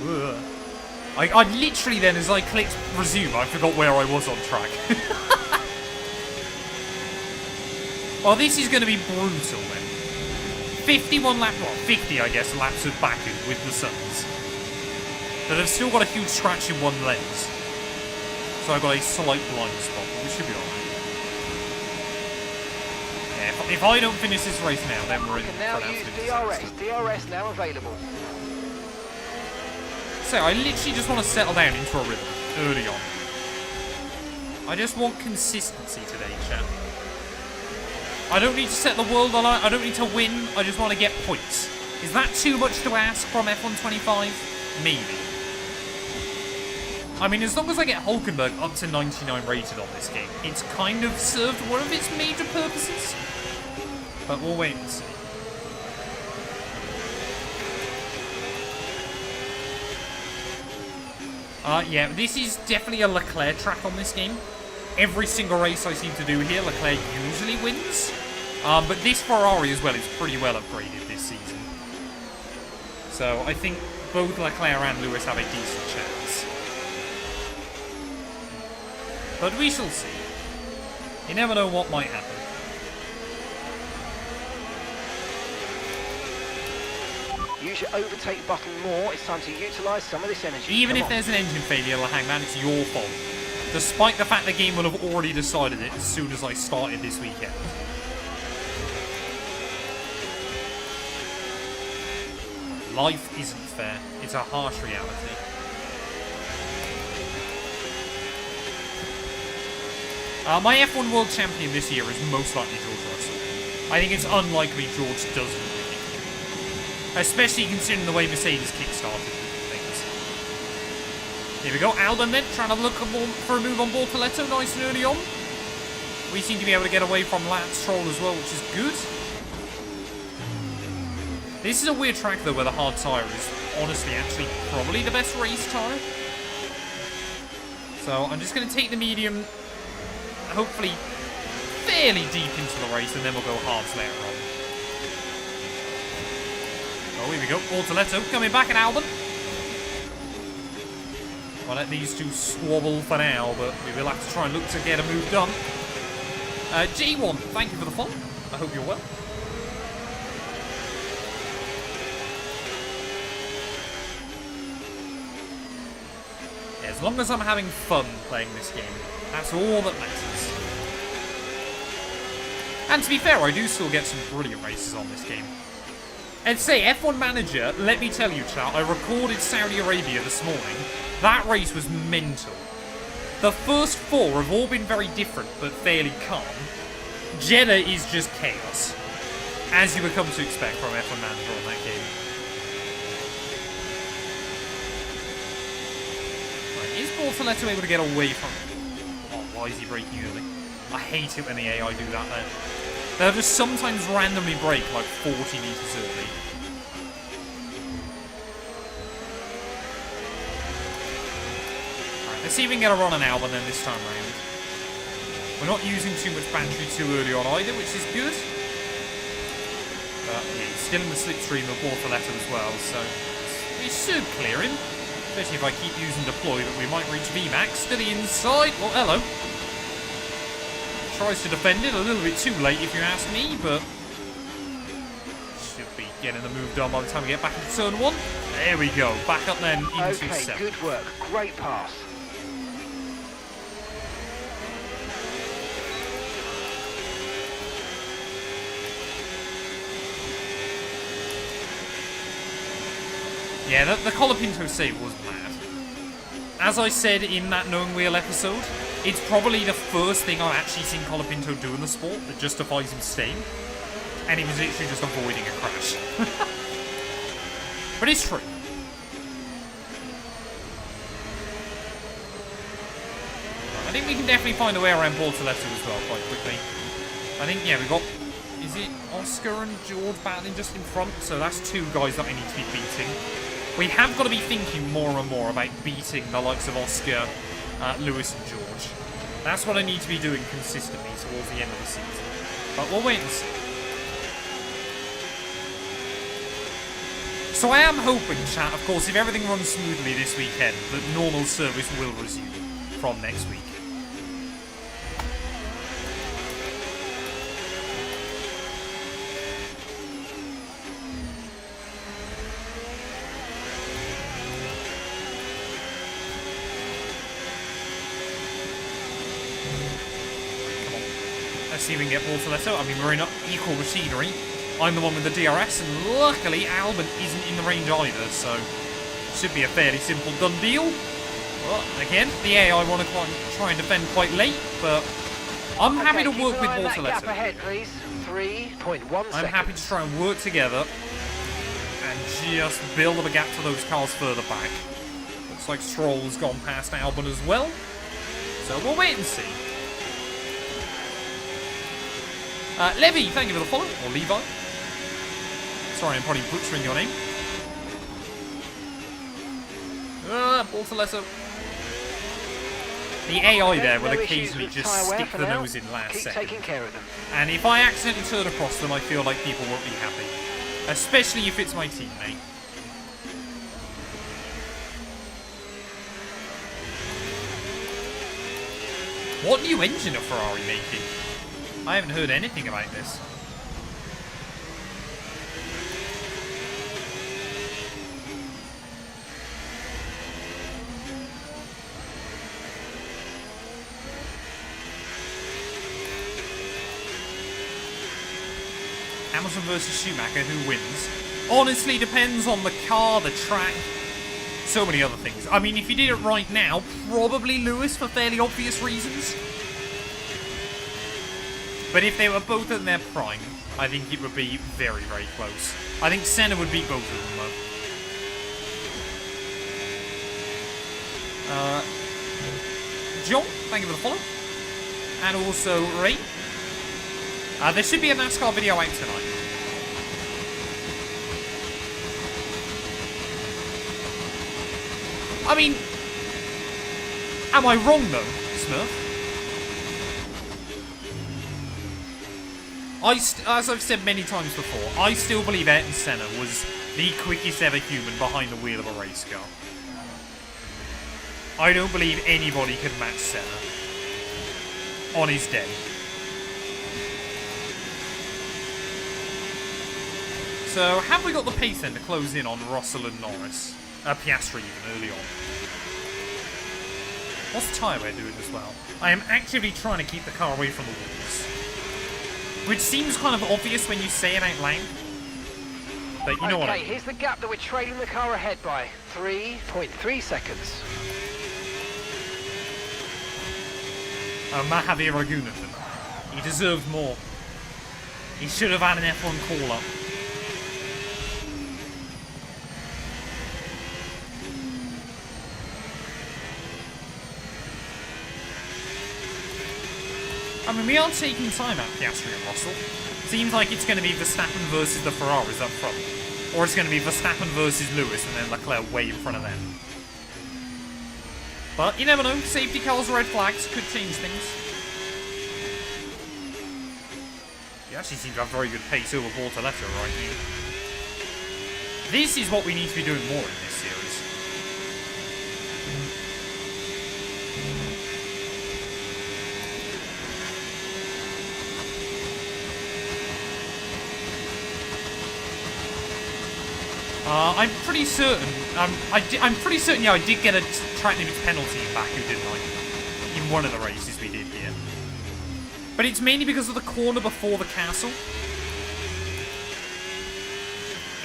Ugh. I literally then, as I clicked resume, I forgot where I was on track. Well, this is going to be brutal then. 51 laps, well, 50 I guess, laps of Baku with the Suns. But I've still got a huge scratch in one lens. So I've got a slight blind spot, but we should be alright. Yeah, if I don't finish this race now, then we're in You can now use DRS. DRS now available. So I literally just want to settle down into a rhythm early on. I just want consistency today, chat. I don't need to set the world alight. I don't need to win. I just want to get points. Is that too much to ask from F125? Maybe. I mean, as long as I get Hulkenberg up to 99 rated on this game, it's kind of served one of its major purposes. But we'll wait and see. Yeah, this is definitely a Leclerc track on this game. Every single race I seem to do here, Leclerc usually wins. But this Ferrari as well is pretty well upgraded this season. So I think both Leclerc and Lewis have a decent chance. But we shall see. You never know what might happen. Use your overtake button more. It's time to utilise some of this energy. Even Come if on. there's an engine failure, Hangman, it's your fault. Despite the fact the game will have already decided it as soon as I started this weekend. Life isn't fair. It's a harsh reality. My F1 World Champion this year is most likely George Russell. I think it's unlikely George doesn't win. Especially considering the way Mercedes kickstarted things. Here we go, Albon then, trying to look for a move on Bortoletto, nice and early on. We seem to be able to get away from Lance Stroll as well, which is good. This is a weird track though, where the hard tyre is honestly actually probably the best race tyre. So I'm just going to take the medium, hopefully fairly deep into the race, and then we'll go hards later on. Oh, here we go. Bortoletto coming back at Albon. I'll let these two squabble for now, but we will have to try and look to get a move done. G1, thank you for the follow. I hope you're well. Yeah, as long as I'm having fun playing this game, that's all that matters. And to be fair, I do still get some brilliant races on this game. And say, F1 Manager, let me tell you, chat, I recorded Saudi Arabia this morning. That race was mental. The first four have all been very different, but fairly calm. Jeddah is just chaos. As you would come to expect from F1 Manager on that game. Right, is Bortoletto able to get away from it? Why is he braking early? I hate it when the AI do that then. They'll just sometimes randomly brake like 40 meters early. Alright, let's see if we can get a run on Albon then this time round. We're not using too much battery too early on either, which is good. But yeah, he's still in the slipstream of Bortoletto as well, so we should clear him. Especially if I keep using deploy, but we might reach VMAX to the inside. Well, hello. Tries to defend it a little bit too late if you ask me, but should be getting the move done by the time we get back into turn 1. There we go. Back up then into Okay, 7. good work. Great pass. Yeah, the Colapinto save was mad. As I said in that Knowing Wheel episode, it's probably the first thing I've actually seen Colapinto do in the sport that justifies him staying. And he was literally just avoiding a crash. But it's true. I think we can definitely find a way around Bortoletto as well quite quickly. I think, yeah, we've got... Is it Oscar and George battling just in front? So that's 2 guys that I need to be beating. We have got to be thinking more and more about beating the likes of Oscar, Lewis and George. That's what I need to be doing consistently towards the end of the season. But we'll wait and see. So I am hoping, chat, of course, if everything runs smoothly this weekend, that normal service will resume from next week. Let's see if we can get Bortoletto. I mean, we're in equal machinery. I'm the one with the DRS, and luckily Albon isn't in the range either, so should be a fairly simple done deal. Well, again, the AI want to try and defend quite late, but I'm happy to work with Gap Bortoletto. ahead, please. 3.1 seconds. I'm happy to try and work together and just build up a gap to those cars further back. Looks like Stroll's gone past Albon as well, so we'll wait and see. Levy, thank you for the follow, or Levi. Sorry, I'm probably butchering your name. Bortoletto. The AI there will occasionally just stick the nose in last Keep second. taking care of them. And if I accidentally turn across them, I feel like people won't be happy. Especially if it's my teammate. What new engine are Ferrari making? I haven't heard anything about this. Hamilton versus Schumacher, who wins? Honestly, depends on the car, the track, so many other things. I mean, if you did it right now, probably Lewis for fairly obvious reasons. But if they were both in their prime, I think it would be very, very close. I think Senna would beat both of them, though. John, thank you for the follow. And also Ray. There should be a NASCAR video out tonight. I mean, am I wrong though, Smurf? As I've said many times before, I still believe Ayrton Senna was the quickest ever human behind the wheel of a race car. I don't believe anybody could match Senna on his day. So, have we got the pace then to close in on Russell and Norris? Piastri even, early on. What's the tyre wear doing as well? I am actively trying to keep the car away from the walls. Which seems kind of obvious when you say it out loud. But you know what I mean. Okay, here's the gap that we're trailing the car ahead by. 3.3 seconds. Mahavir Raghunathan. He deserved more. He should have had an F1 call-up. I mean, we are taking time out Piastri and Russell. Seems like it's going to be Verstappen versus the Ferraris up front. Or it's going to be Verstappen versus Lewis and then Leclerc way in front of them. But you never know, safety cars, red flags could change things. You actually seem to have very good pace over Bortoletto right here. This is what we need to be doing more in this series. I'm pretty certain. I'm pretty certain. Yeah, I did get a track limits penalty in Baku, didn't I? In one of the races we did here. But it's mainly because of the corner before the castle.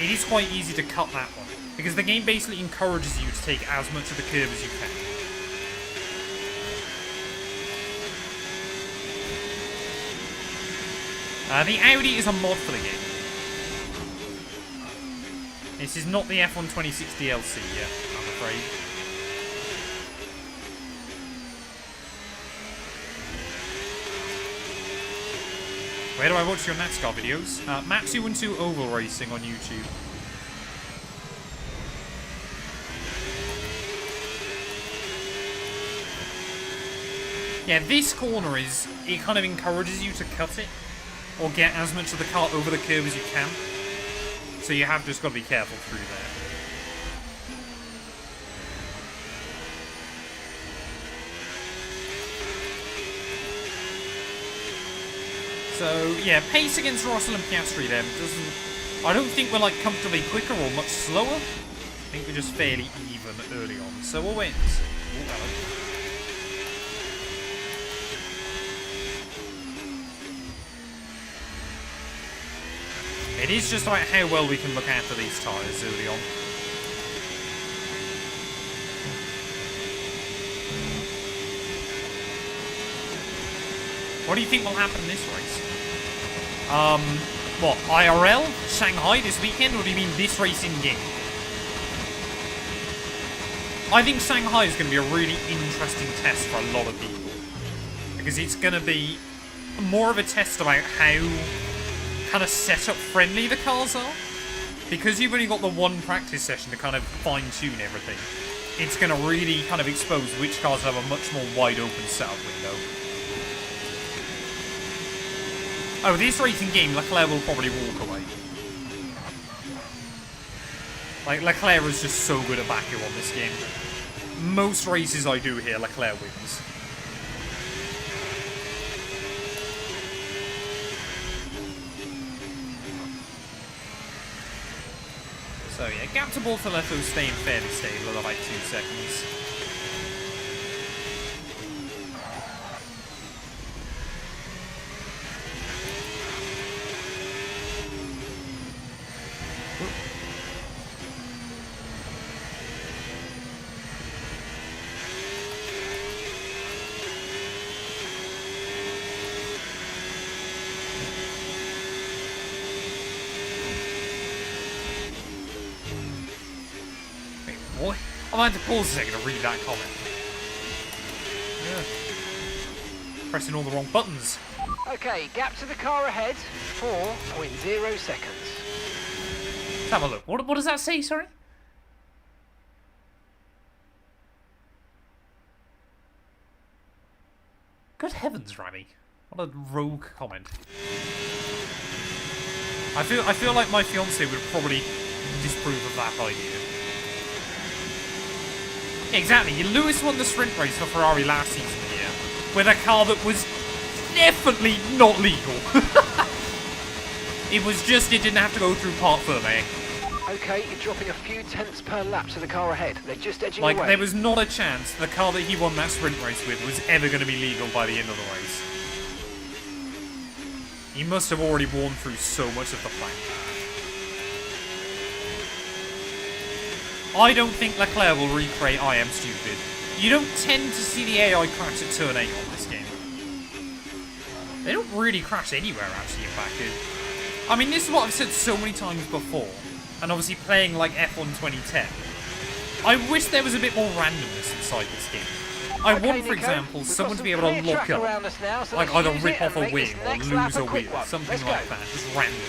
It is quite easy to cut that one because the game basically encourages you to take as much of the curve as you can. The Audi is a mod for the game. This is not the F1 26 DLC yet, I'm afraid. Where do I watch your NASCAR videos? Matt212 Oval Racing on YouTube. Yeah, this corner it kind of encourages you to cut it, or get as much of the car over the curve as you can. So you have just got to be careful through there. So yeah, pace against Russell and Piastri then doesn't. I don't think we're like comfortably quicker or much slower. I think we're just fairly even early on. So we'll wait. Oh, hello. It is just about how well we can look after these tyres early on. What do you think will happen in this race? What, IRL? Shanghai this weekend? Or do you mean this race in game? I think Shanghai is going to be a really interesting test for a lot of people. Because it's going to be more of a test about how kind of setup friendly the cars are. Because you've only got the one practice session to kind of fine tune everything, it's going to really kind of expose which cars have a much more wide open setup window. Oh, this racing game, Leclerc will probably walk away. Like, Leclerc is just so good at Baku on this game. Most races I do here, Leclerc wins. So yeah, gap to Bortoletto staying fairly stable at about 2 seconds. Boy, I might have to pause a second to read that comment. Yeah. Pressing all the wrong buttons. Okay, gap to the car ahead, 4.0 seconds. Let's have a look. What does that say, sorry? Good heavens, Rami. What a rogue comment. I feel like my fiance would probably disapprove of that idea. Exactly, Lewis won the sprint race for Ferrari last season here, with a car that was definitely not legal. It was just, it didn't have to go through Parc Fermé. Okay, you're dropping a few tenths per lap to the car ahead. They're just edging away. Like, there was not a chance the car that he won that sprint race with was ever going to be legal by the end of the race. He must have already worn through so much of the plank. I don't think Leclerc will recreate I Am Stupid. You don't tend to see the AI crash at turn 8 on this game. They don't really crash anywhere, actually, in Baku. I mean, this is what I've said so many times before, and obviously playing like F1 2010. I wish there was a bit more randomness inside this game. I Okay, want, for Nico, example, we've got someone to some be able to clear lock track up, around us now, so like let's either use rip it off and a make wing this or next lap lose a a quick wheel, one. something Let's like go. that, just randomly.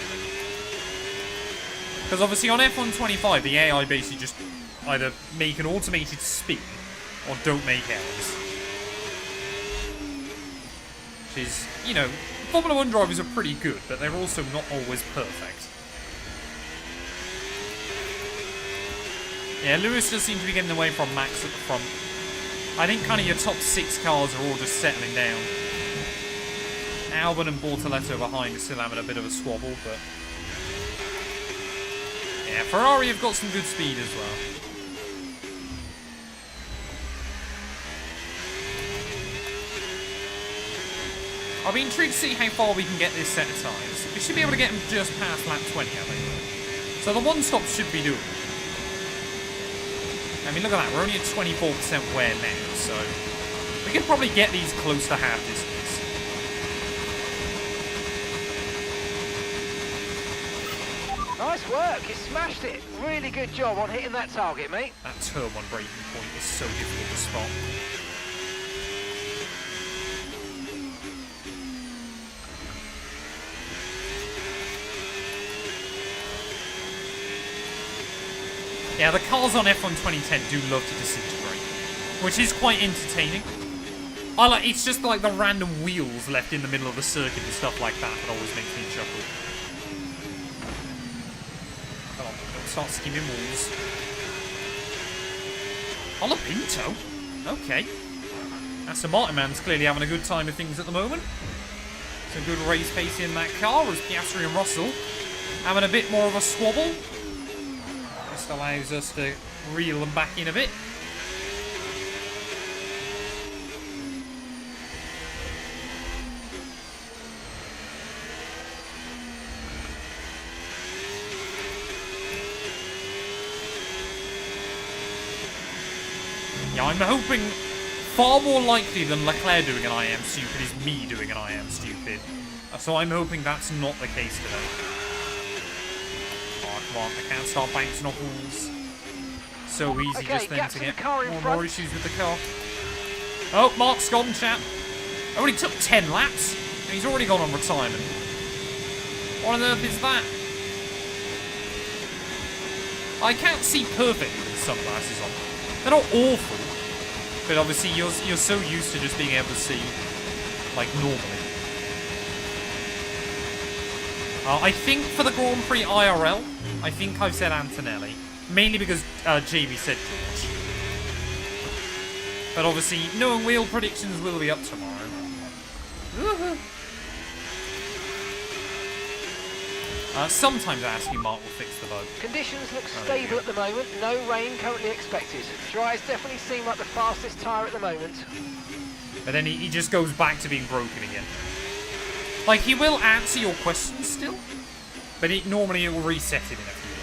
Because obviously on F125, the AI basically just either make an automated spin or don't make errors. Which is, you know, Formula 1 drivers are pretty good, but they're also not always perfect. Yeah, Lewis does seem to be getting away from Max at the front. I think kind of your top 6 cars are all just settling down. Albon and Bortoletto behind are still having a bit of a squabble, but... yeah, Ferrari have got some good speed as well. I'll be intrigued to see how far we can get this set of tyres. We should be able to get them just past lap 20, I think. So the one stop should be doable. I mean, look at that. We're only at 24% wear now, so we could probably get these close to half distance. Nice work, you smashed it. Really good job on hitting that target, mate. That turn one braking point is so difficult to spot. Yeah, the cars on F1 2010 do love to disintegrate, which is quite entertaining. It's just like the random wheels left in the middle of the circuit and stuff like that that always makes me chuckle. Come on, don't start skimming walls. Pinto? Okay. Aston Martin man's clearly having a good time of things at the moment. Some good race pace in that car as Piastri and Russell having a bit more of a squabble. Just allows us to reel them back in a bit. Yeah, I'm hoping far more likely than Leclerc doing an I am stupid is me doing an I am stupid. So I'm hoping that's not the case today. Oh, come on, I can't start bouncing off walls. So easy Okay, just then gap to to get the car in more and front. more issues with the car. Oh, Mark's gone, chap. Only took 10 laps, and he's already gone on retirement. What on earth is that? I can't see perfectly with the sunglasses on. They're not awful, but obviously you're so used to just being able to see, like, normally. I think for the Grand Prix IRL, I think I've said Antonelli. Mainly because Jamie said George. But obviously, knowing wheel predictions will be up tomorrow. Sometimes asking Mark will fix the bug. Conditions look stable at the moment. No rain currently expected. Dry's definitely seem like the fastest tyre at the moment. But then he just goes back to being broken again. Like, he will answer your questions still, but normally it will reset it in a few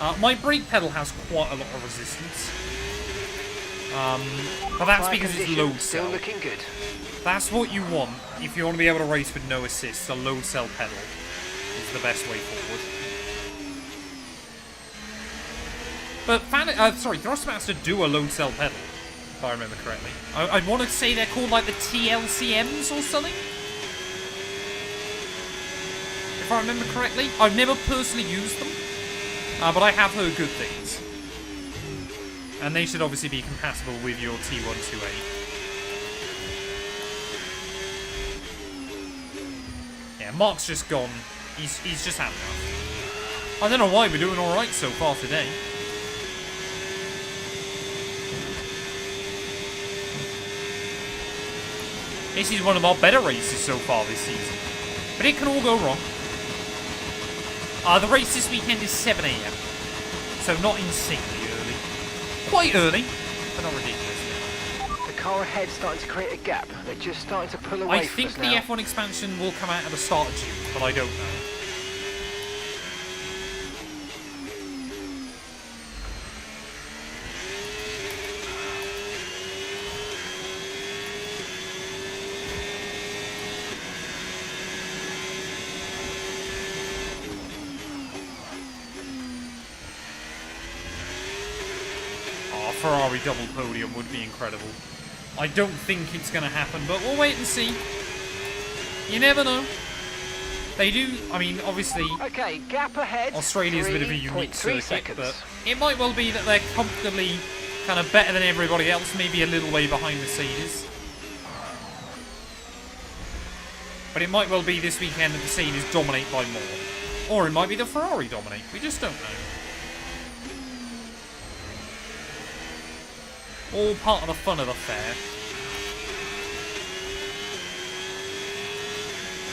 laps. My brake pedal has quite a lot of resistance. But that's because it's load Still cell. looking good. That's what you want if you want to be able to race with no assists. A load cell pedal is the best way forward. But Thrustmaster do a load cell pedal, if I remember correctly. I want to say they're called like the TLCMs or something. If I remember correctly. I've never personally used them, but I have heard good things. And they should obviously be compatible with your T128. Yeah, Mark's just gone. He's just had enough. I don't know why we're doing alright so far today. This is one of our better races so far this season. But it can all go wrong. The race this weekend is 7 AM. So not insanely early. Quite early, but not ridiculous. The car ahead starting to create a gap. They're just starting to pull away I from think us the now. F1 expansion will come out at the start of June, but I don't know. Ferrari double podium would be incredible. I don't think it's going to happen, but we'll wait and see. You never know. They do, I mean, obviously, Okay, gap ahead. Australia's a bit of a unique 3.3 circuit, seconds. but it might well be that they're comfortably kind of better than everybody else, maybe a little way behind Mercedes. But it might well be this weekend that Mercedes dominate by more. Or it might be the Ferrari dominate. We just don't know. All part of the fun of the fair.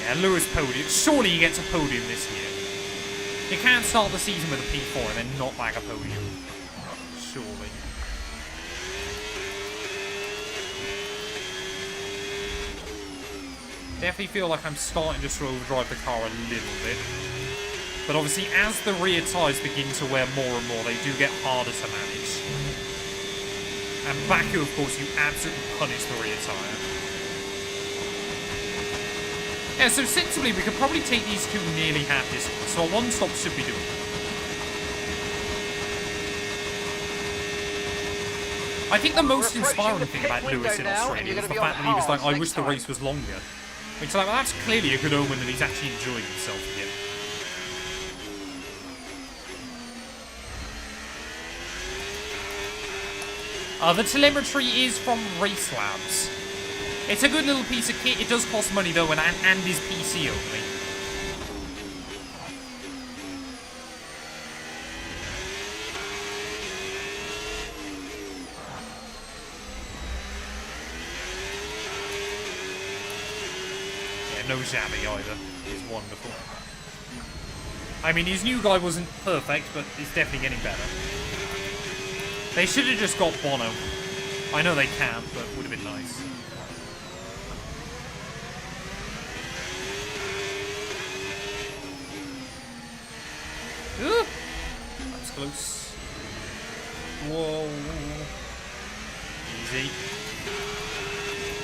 Yeah, Lewis podium. Surely he gets a podium this year. You can't start the season with a P4 and then not bag a podium. Surely. Definitely feel like I'm starting just to overdrive the car a little bit. But obviously, as the rear tyres begin to wear more and more, they do get harder to manage. And Baku, of course, you absolutely punish the rear tyre. Yeah, so sensibly, we could probably take these two nearly half distance. So a one-stop should be doable. I think the most inspiring thing about Lewis in Australia is the fact that he was like, I wish the race was longer. Which, like, well, that's clearly a good omen that he's actually enjoying himself again. The telemetry is from Race Labs. It's a good little piece of kit. It does cost money, though, and is PC only. No Xabi either. He's wonderful. I mean, his new guy wasn't perfect, but he's definitely getting better. They should have just got Bono. I know they can, but would have been nice. Ooh, that's close. Whoa. Easy.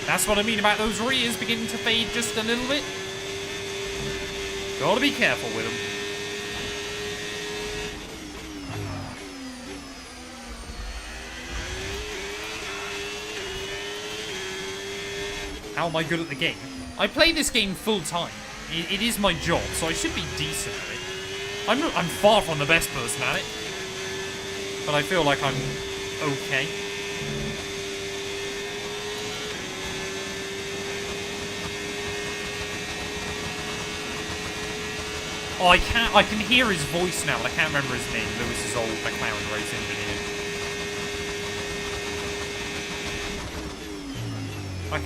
That's what I mean about those rears beginning to fade just a little bit. Gotta be careful with them. How am I good at the game? I play this game full time. It is my job, so I should be decent at it. I'm far from the best person at it. But I feel like I'm okay. Oh, I can hear his voice now, but I can't remember his name. Lewis's old McLaren race engineer.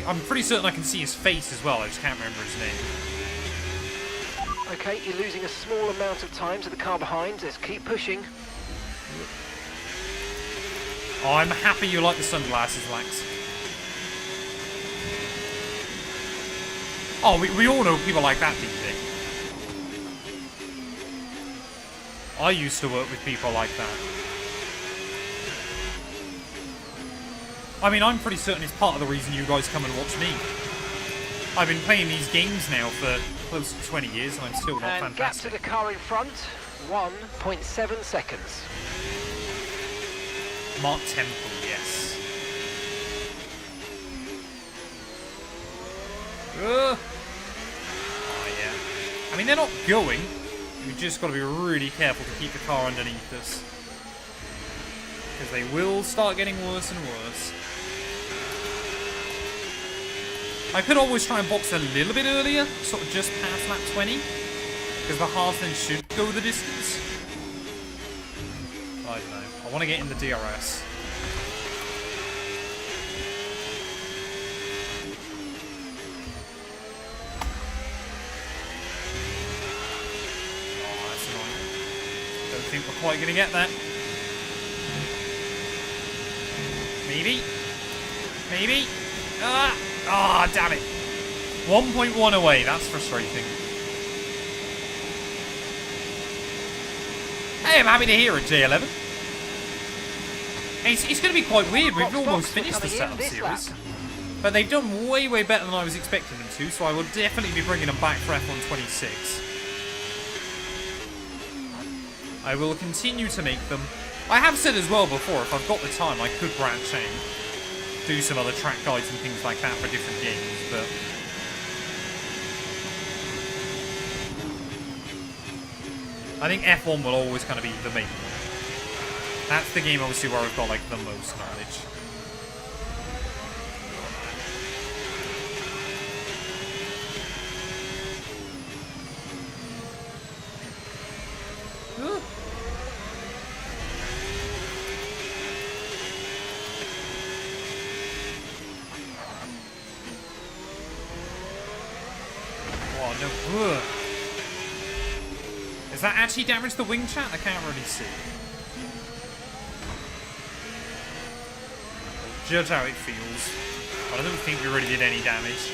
I'm pretty certain I can see his face as well, I just can't remember his name. Okay, you're losing a small amount of time to the car behind. Let's keep pushing. Oh, I'm happy you like the sunglasses, Lax. Oh, we all know people like that, DJ. I used to work with people like that. I mean, I'm pretty certain it's part of the reason you guys come and watch me. I've been playing these games now for close to 20 years and I'm still not And gap fantastic. to the car in front, 1.7 seconds. Mark Temple, yes. Oh, yeah. I mean, they're not going. We've just got to be really careful to keep the car underneath us. Because they will start getting worse and worse. I could always try and box a little bit earlier, sort of just past lap 20. Because the half then should go the distance. I don't know. I want to get in the DRS. I think we're quite going to get that. Maybe. Maybe. Ah, damn it. 1.1 away. That's frustrating. Hey, I'm happy to hear it, J11. It's going to be quite weird. We've almost finished the setup series. But they've done way, way better than I was expecting them to, so I will definitely be bringing them back for F1 26. I will continue to make them I have said as well before, if I've got the time, I could branch out, do some other track guides and things like that for different games, but I think F1 will always kind of be the main one. That's the game, obviously, where I've got, like, the most knowledge. Ooh. Oh, no. Ugh. Does that actually damage the wing, chat? I can't really see. Judge how it feels. But I don't think we really did any damage.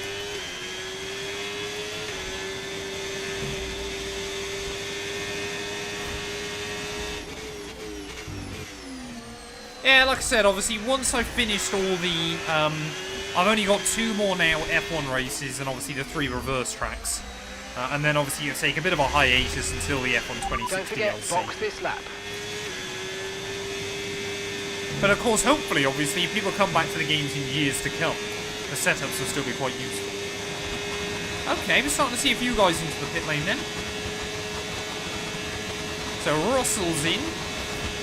Yeah, like I said, obviously, once I've finished all the... I've only got 2 more now F1 races, and obviously the 3 reverse tracks. And then obviously you'll take a bit of a hiatus until the F1 26 Don't forget, DLC. box this lap. But of course, hopefully, obviously, if people come back to the games in years to come, the setups will still be quite useful. Okay, we're starting to see a few guys into the pit lane then. So Russell's in.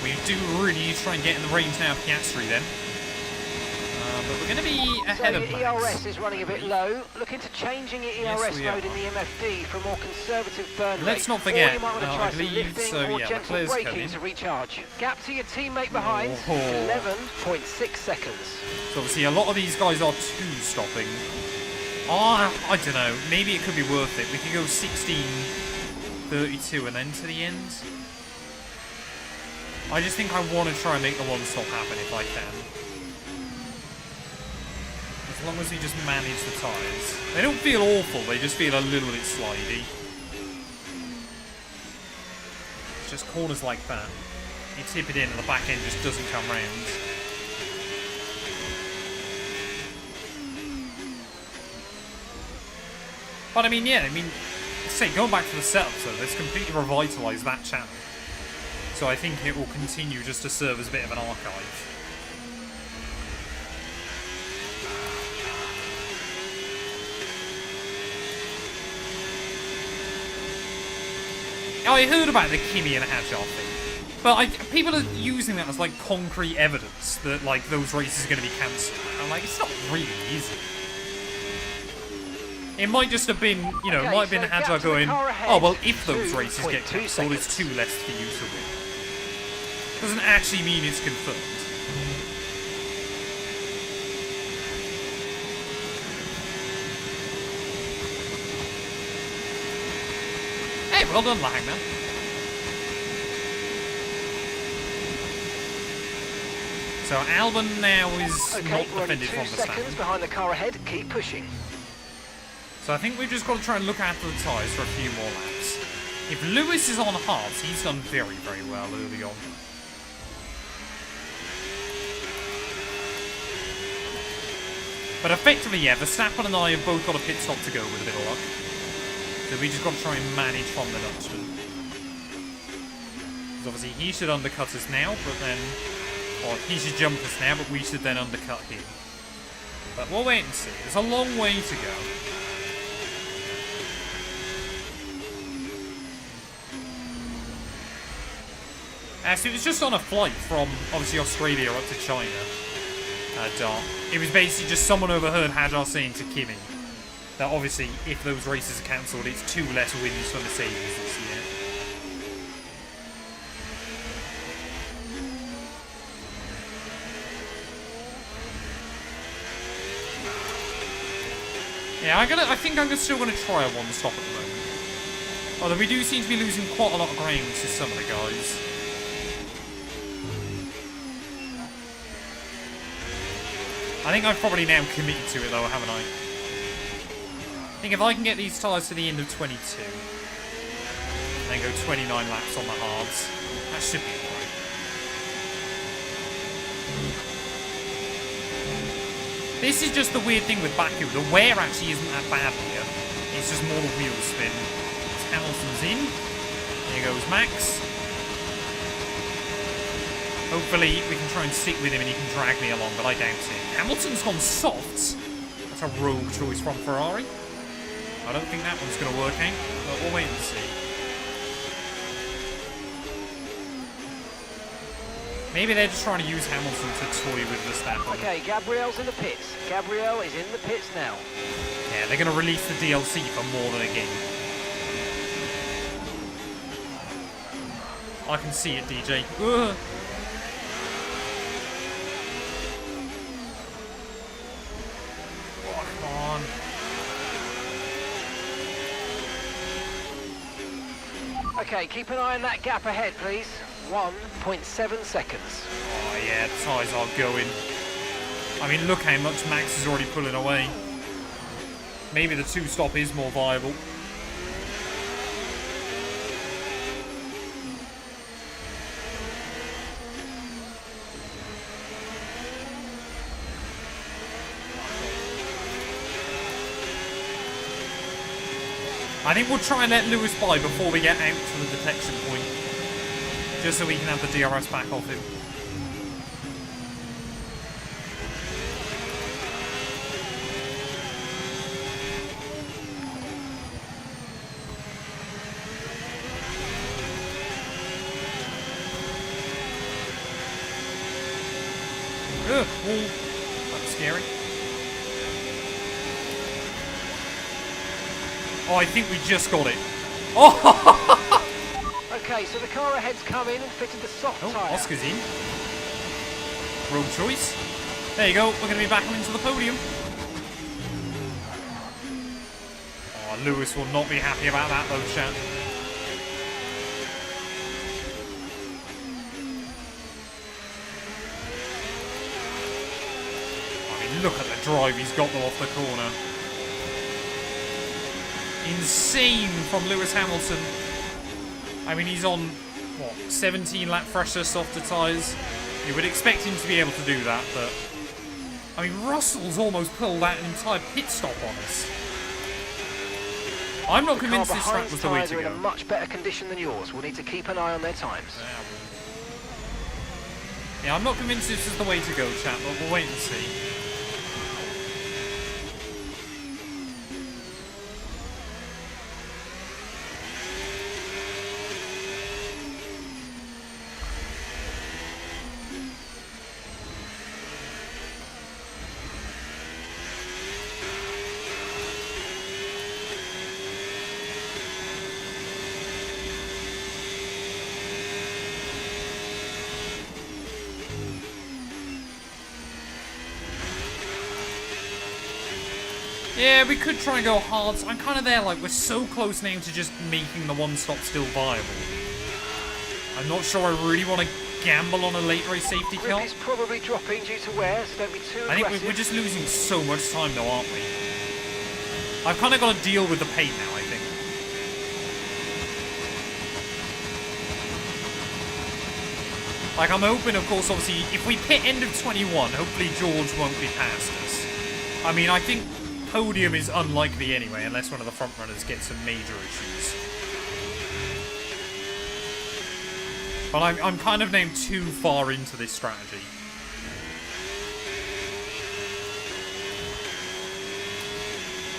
We do really need to try and get in the range now of Piastri then. But we're going to be ahead So of your Max. ERS is running a bit low. Look into changing your ERS we mode are. in the MFD for a more conservative burn rate. Let's not forget, Or you might want to I try some believe, lifting so or yeah, gentle Leclerc's braking coming. to recharge. Gap to your teammate behind, Oh. 11.6 seconds. So obviously a lot of these guys are 2-stopping. Oh, I don't know. Maybe it could be worth it. We could go 16-32 and then to the end. I just think I want to try and make the one-stop happen if I can. As long as we just manage the tyres. They don't feel awful, they just feel a little bit slidey. It's just corners like that. You tip it in and the back end just doesn't come round. But I mean, yeah, say, going back to the setup, so let's completely revitalise that channel. So I think it will continue just to serve as a bit of an archive. I heard about the Kimi and Hadjar thing, but people are using that as like concrete evidence that like those races are going to be cancelled. I'm like, it's not really, is it? It might just have been, you know, it might have been Hadjar going, oh well, if those races get cancelled, it's 2 less for you to win. Doesn't actually mean it's confirmed. Hey, well done, Hangman. So Albon now is Okay, not we're only defended 2 from the seconds stand. behind the car ahead. Keep pushing. So I think we've just got to try and look after the tyres for a few more laps. If Lewis is on hards, he's done very, very well early on. But effectively, yeah, Verstappen and I have both got a pit stop to go with a bit of luck. So we just got to try and manage from the Dutchman. Because obviously he should undercut us now, but then... Or he should jump us now, but we should then undercut him. But we'll wait and see. There's a long way to go. So it was just on a flight from, obviously, Australia up to China. It was basically just someone overheard Hadjar saying to Kimi that obviously, if those races are cancelled, it's 2 less wins for Mercedes this year. Yeah, I think I'm still going to try a one-stop at the moment. Although we do seem to be losing quite a lot of ground to some of the guys. I think I've probably now committed to it though, haven't I? I think if I can get these tyres to the end of 22, and then go 29 laps on the hards, that should be alright. This is just the weird thing with Baku. The wear actually isn't that bad here. It's just more the wheel spin. Hamilton's in. Here goes Max. Hopefully we can try and stick with him and he can drag me along, but I doubt it. Hamilton's gone soft. That's a rogue choice from Ferrari. I don't think that one's going to work out, but we'll wait and see. Maybe they're just trying to use Hamilton to toy with Verstappen. Okay, Gabriel's in the pits. Gabriel is in the pits now. Yeah, they're going to release the DLC for more than a game. I can see it, DJ. Ugh. Oh, come on. Okay, keep an eye on that gap ahead, please. 1.7 seconds. Oh, yeah, the tyres are going. I mean, look how much Max is already pulling away. Maybe the two-stop is more viable. I think we'll try and let Lewis by before we get out to the detection point. Just so we can have the DRS back off him. Ugh, wall. That's scary. Oh, I think we just got it. Oh! Okay, so the car ahead's come in and fitted the soft tyre. Oscar's in. Road choice. There you go. We're going to be back into the podium. Oh, Lewis will not be happy about that, though, chat. I mean, look at the drive he's got though off the corner. Insane from Lewis Hamilton. I mean, he's on, what, 17 lap fresher, softer tyres. You would expect him to be able to do that, but... I mean, Russell's almost pulled out an entire pit stop on us. I'm not convinced this track was the way to go. Are in a much better condition than yours. We'll need to keep an eye on their times. Yeah, I'm not convinced this is the way to go, chat, but we'll wait and see. Yeah, we could try and go hard. I'm kind of there, like, we're so close now to just making the one-stop still viable. I'm not sure I really want to gamble on a late race safety car. Grip is probably dropping due to wear, so don't be too aggressive. I think we're just losing so much time though, aren't we? I've kind of got to deal with the pain now, I think. Like, I'm hoping, of course, obviously, if we pit end of 21, hopefully George won't be past us. I mean, I think podium is unlikely anyway, unless one of the front runners gets some major issues. But I'm kind of now too far into this strategy.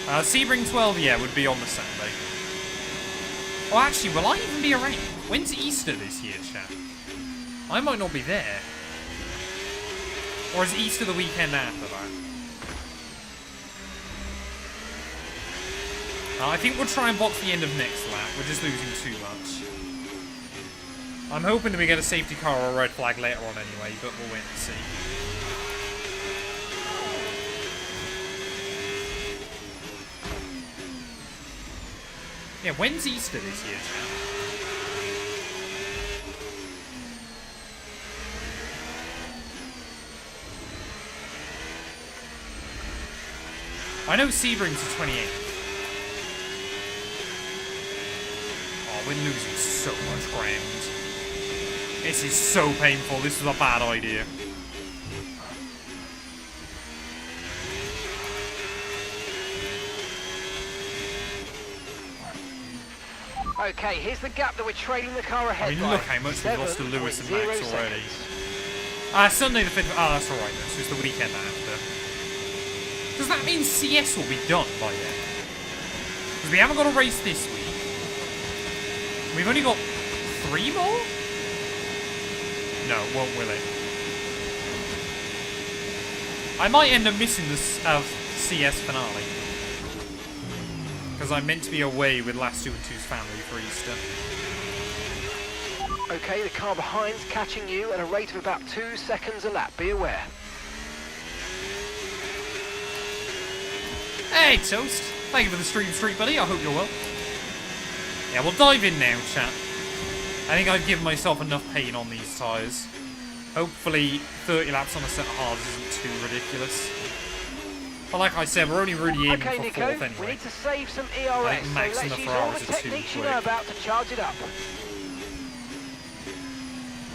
Sebring 12, yeah, would be on the Saturday. Oh, actually, will I even be around? When's Easter this year, chat? I might not be there. Or is Easter the weekend after that? I think we'll try and box the end of next lap. We're just losing too much. I'm hoping that we get a safety car or a red flag later on anyway, but we'll wait and see. Yeah, when's Easter this year, chat? I know Sebring's the 28th. Oh, we're losing so much ground. This is so painful. This was a bad idea. Okay, here's the gap that we're trailing the car ahead. I mean, look how much we've lost to Lewis and Max already. Sunday the 5th. Oh, that's alright. That's just the weekend after. Does that mean CS will be done by then? Because we haven't got a race this week. We've only got 3 more? No, won't will it? I might end up missing the CS finale. Because I'm meant to be away with Matt212's family for Easter. Okay, the car behind's catching you at a rate of about 2 seconds a lap. Be aware. Hey, Toast. Thank you for the stream, buddy. I hope you're well. Yeah, we'll dive in now, chat. I think I've given myself enough pain on these tyres. Hopefully, 30 laps on a set of hards isn't too ridiculous. But like I said, we're only really aiming Okay, for Nico, 4th we anyway. need to save some I ERS, think so Max and let's the use all Ferraris the are too techniques you quick. know about to charge it up.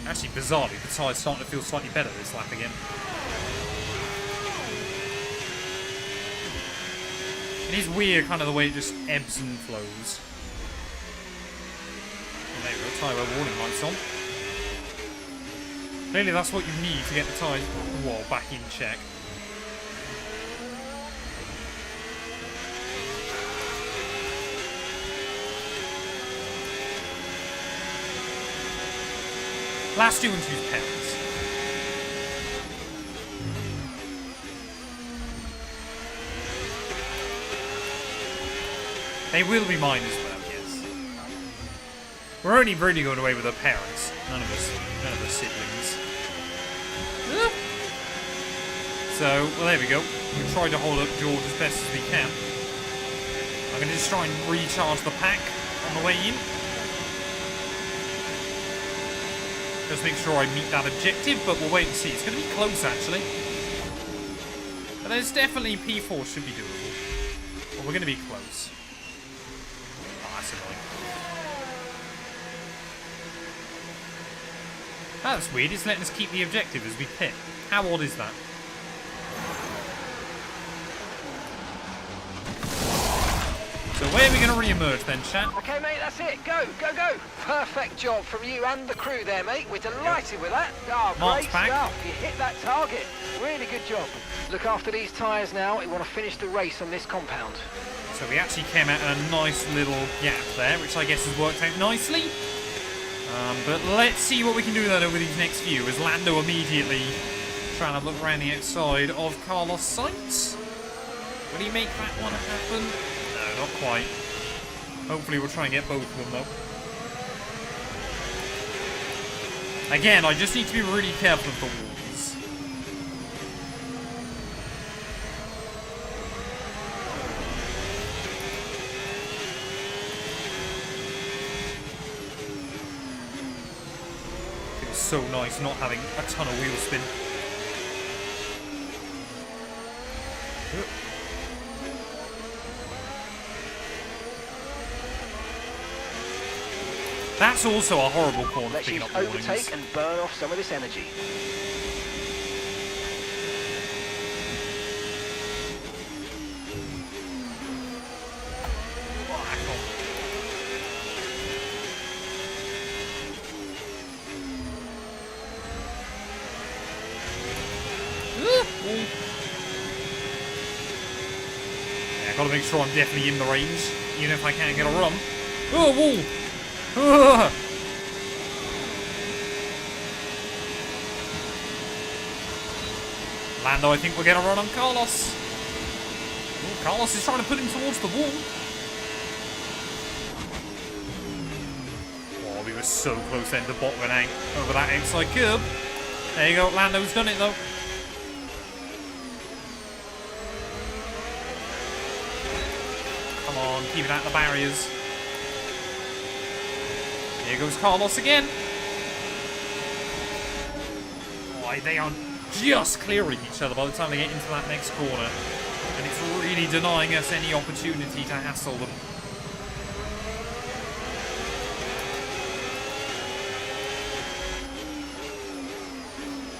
Actually, bizarrely, the tyre's starting to feel slightly better this lap again. It is weird, kind of the way it just ebbs and flows. And there we go, tyre warning lights on. Clearly that's what you need to get the tyre back in check. Matt212's parents. They will be mine as well, yes. We're only really going away with our parents. None of us siblings. Ah. So, well, there we go. We try to hold up George as best as we can. I'm going to just try and recharge the pack on the way in. Just make sure I meet that objective, but we'll wait and see. It's going to be close, actually. But there's definitely P4 should be doable. But we're going to be close. Oh, that's annoying. That's weird. It's letting us keep the objective as we pit. How odd is that? So where are we going to re-emerge then, chat? Okay, mate, that's it. Go, go, go. Perfect job from you and the crew there, mate. We're delighted with that. Oh, Mark's great back. stuff. You hit that target. Really good job. Look after these tyres now. We want to finish the race on this compound. So we actually came out in a nice little gap there, which I guess has worked out nicely. But let's see what we can do then over these next few, as Lando immediately trying to look around the outside of Carlos Sainz. Will he make that one happen? No, not quite. Hopefully we'll try and get both of them though. Again, I just need to be really careful of the walls. Feels so nice not having a ton of wheel spin. That's also a horrible corner. Let's use overtake and burn off some of this energy. Yeah, gotta make sure I'm definitely in the range, even if I can't get a run. Oh, whoa! Lando, I think we'll get a run on Carlos. Oh, Carlos is trying to put him towards the wall. Oh, we were so close then to bottling out over that outside curb. There you go, Lando's done it though. Come on, keep it out the barriers. Here goes Carlos again. Oh, they are just clearing each other by the time they get into that next corner. And it's really denying us any opportunity to hassle them.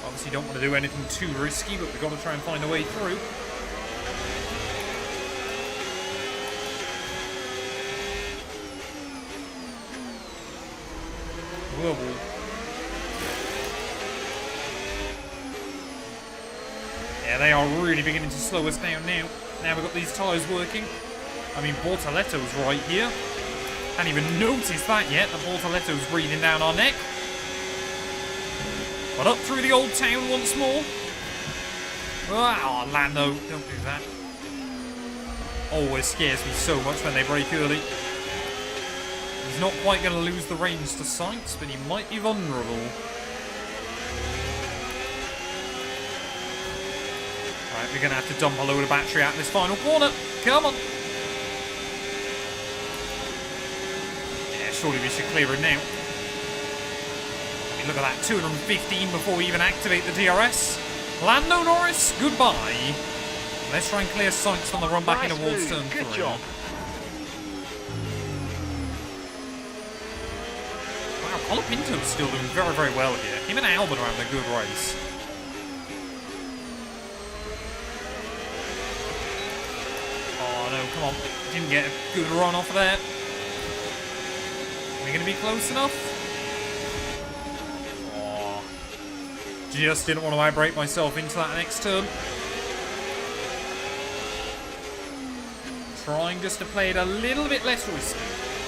Obviously don't want to do anything too risky, but we've got to try and find a way through. Whoa. they are really beginning to slow us down now. Now we've got these tyres working. I mean, Bortoletto's right here. Hadn't even noticed that yet. The Bortoletto's breathing down our neck. But up through the old town once more. Oh, Lando, don't do that. Always scares me so much when they break early. He's not quite going to lose the reins to Sainz, but he might be vulnerable. Right, we're going to have to dump a load of battery out in this final corner. Come on. Yeah, surely we should clear it now. I mean, look at that, 215 before we even activate the DRS. Lando Norris, goodbye. Let's try and clear Sainz on the run back Nice towards move. turn 3. Good job. Wow, Colapinto's still doing very, very well here. Him and Albon are having a good race. Oh no, come on. Didn't get a good run off of there. Are we going to be close enough? Oh. Just didn't want to vibrate myself into that next turn. Trying just to play it a little bit less risky.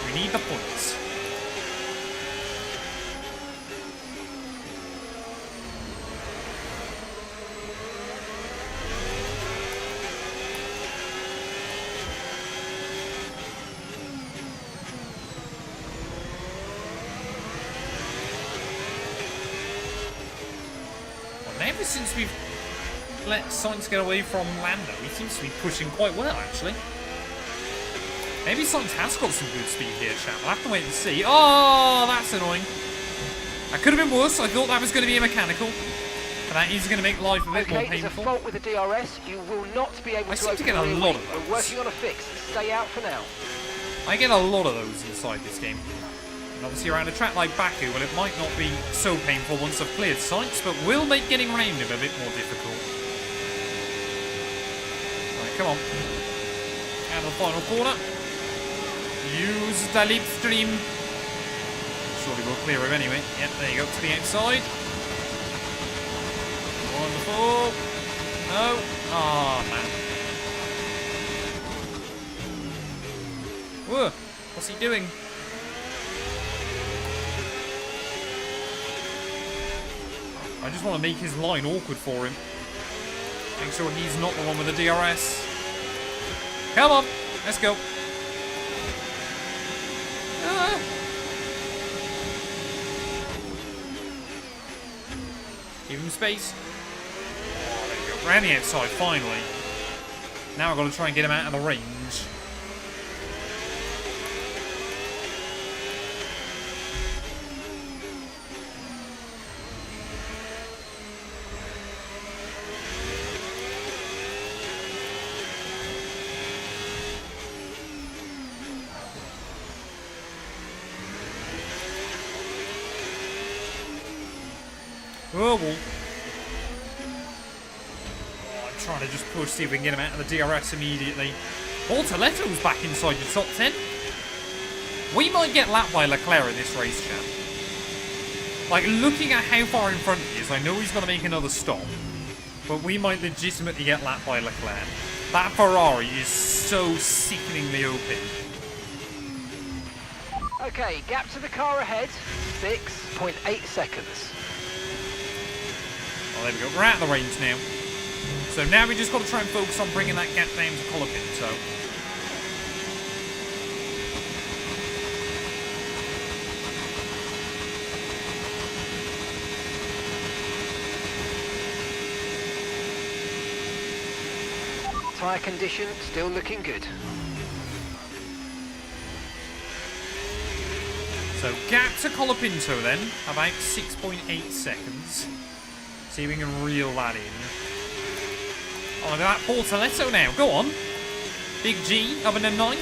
We need the points. Well, ever since we've let Sainz get away from Lando, he seems to be pushing quite well, actually. Maybe Sainz has got some good speed here, chat. We'll have to wait and see. Oh, that's annoying. That could have been worse. I thought that was going to be a mechanical. But that is going to make life a bit more Okay, there's a painful. fault with the DRS. You will not be able I to seem to open get a the rear lot wing. of those. We're working on a fix. Stay out for now. I get a lot of those inside this game. And obviously around a track like Baku, well, it might not be so painful once I've cleared Sainz, but will make getting around him a bit more difficult. Right, come on. Out of the final corner. Use the leap stream. Surely we'll clear him anyway. Yep, there you go, to the outside. Wonderful. No. Ah, man. Whoa, what's he doing? I just want to make his line awkward for him. Make sure he's not the one with the DRS. Come on, let's go. Give him space. Oh, there you go. Round the outside, finally. Now I've got to try and get him out of the range. Oh, well. Oh, I'm trying to just push, see if we can get him out of the DRS immediately. Bortoletto's back inside the top 10. We might get lapped by Leclerc in this race, chat. Like, looking at how far in front he is, I know he's going to make another stop. But we might legitimately get lapped by Leclerc. That Ferrari is so sickeningly OP. Okay, gap to the car ahead, 6.8 seconds. Oh, there we go. We're out of the range now. So now we just got to try and focus on bringing that gap down to Colapinto. Tyre condition still looking good. So gap to Colapinto then, about 6.8 seconds. See if we can reel that in. Oh, look at that Bortoletto now. Go on. Big G up in the 9th.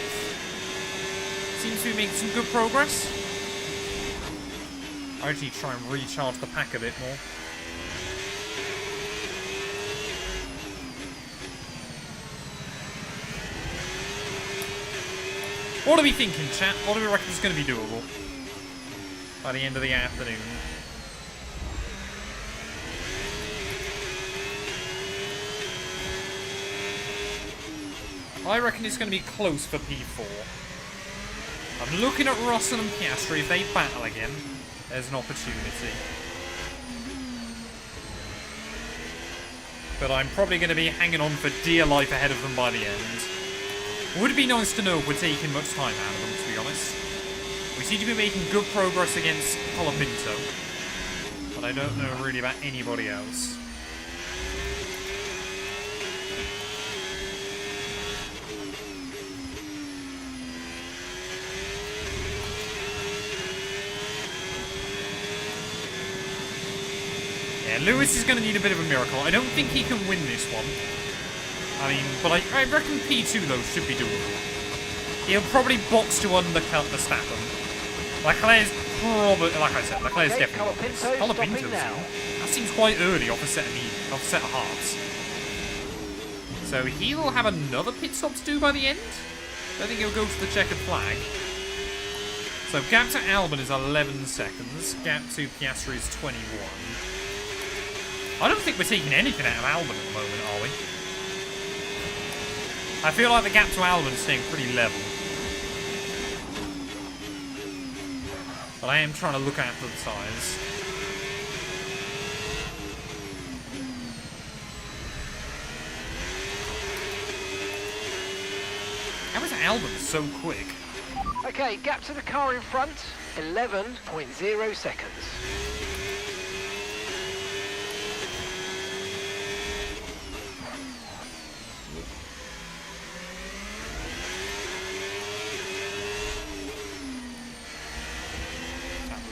Seems to be making some good progress. I'll actually try and recharge the pack a bit more. What are we thinking, chat? What do we reckon is going to be doable by the end of the afternoon? I reckon it's going to be close for P4. I'm looking at Russell and Piastri. If they battle again, there's an opportunity. But I'm probably going to be hanging on for dear life ahead of them by the end. Would be nice to know if we're taking much time out of them, to be honest. We seem to be making good progress against Colapinto, but I don't know really about anybody else. Yeah, Lewis is going to need a bit of a miracle. I don't think he can win this one. I mean, but I reckon P2, though, should be doable. He'll probably box to undercut the Statham. Leclerc's probably, like I said, Leclerc's definitely Colapinto's now. That seems quite early off a set of halves. So he'll have another pit stop to do by the end. I think he'll go to the checkered flag. So gap to Albon is 11 seconds. Gap to Piastri is 21. I don't think we're taking anything out of Albon at the moment, are we? I feel like the gap to Albon is staying pretty level. But I am trying to look after the tyres. How is Albon so quick? Okay, gap to the car in front, 11.0 seconds.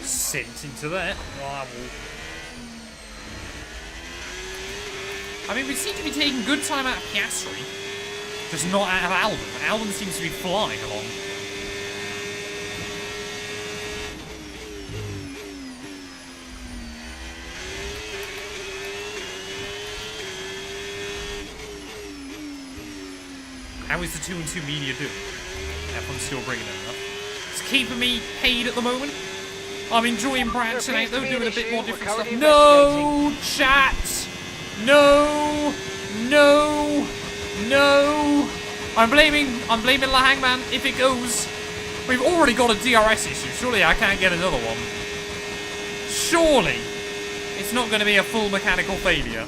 Sent into there. I mean, we seem to be taking good time out of Piastri, just not out of Albon. Albon seems to be flying along. How is the 2-2 media doing? F1's still bringing it enough. It's keeping me paid at the moment. I'm enjoying branching out though, doing a bit more different stuff. No, chat! No! No! No! I'm blaming the Hangman if it goes. We've already got a DRS issue. Surely I can't get another one. Surely it's not going to be a full mechanical failure.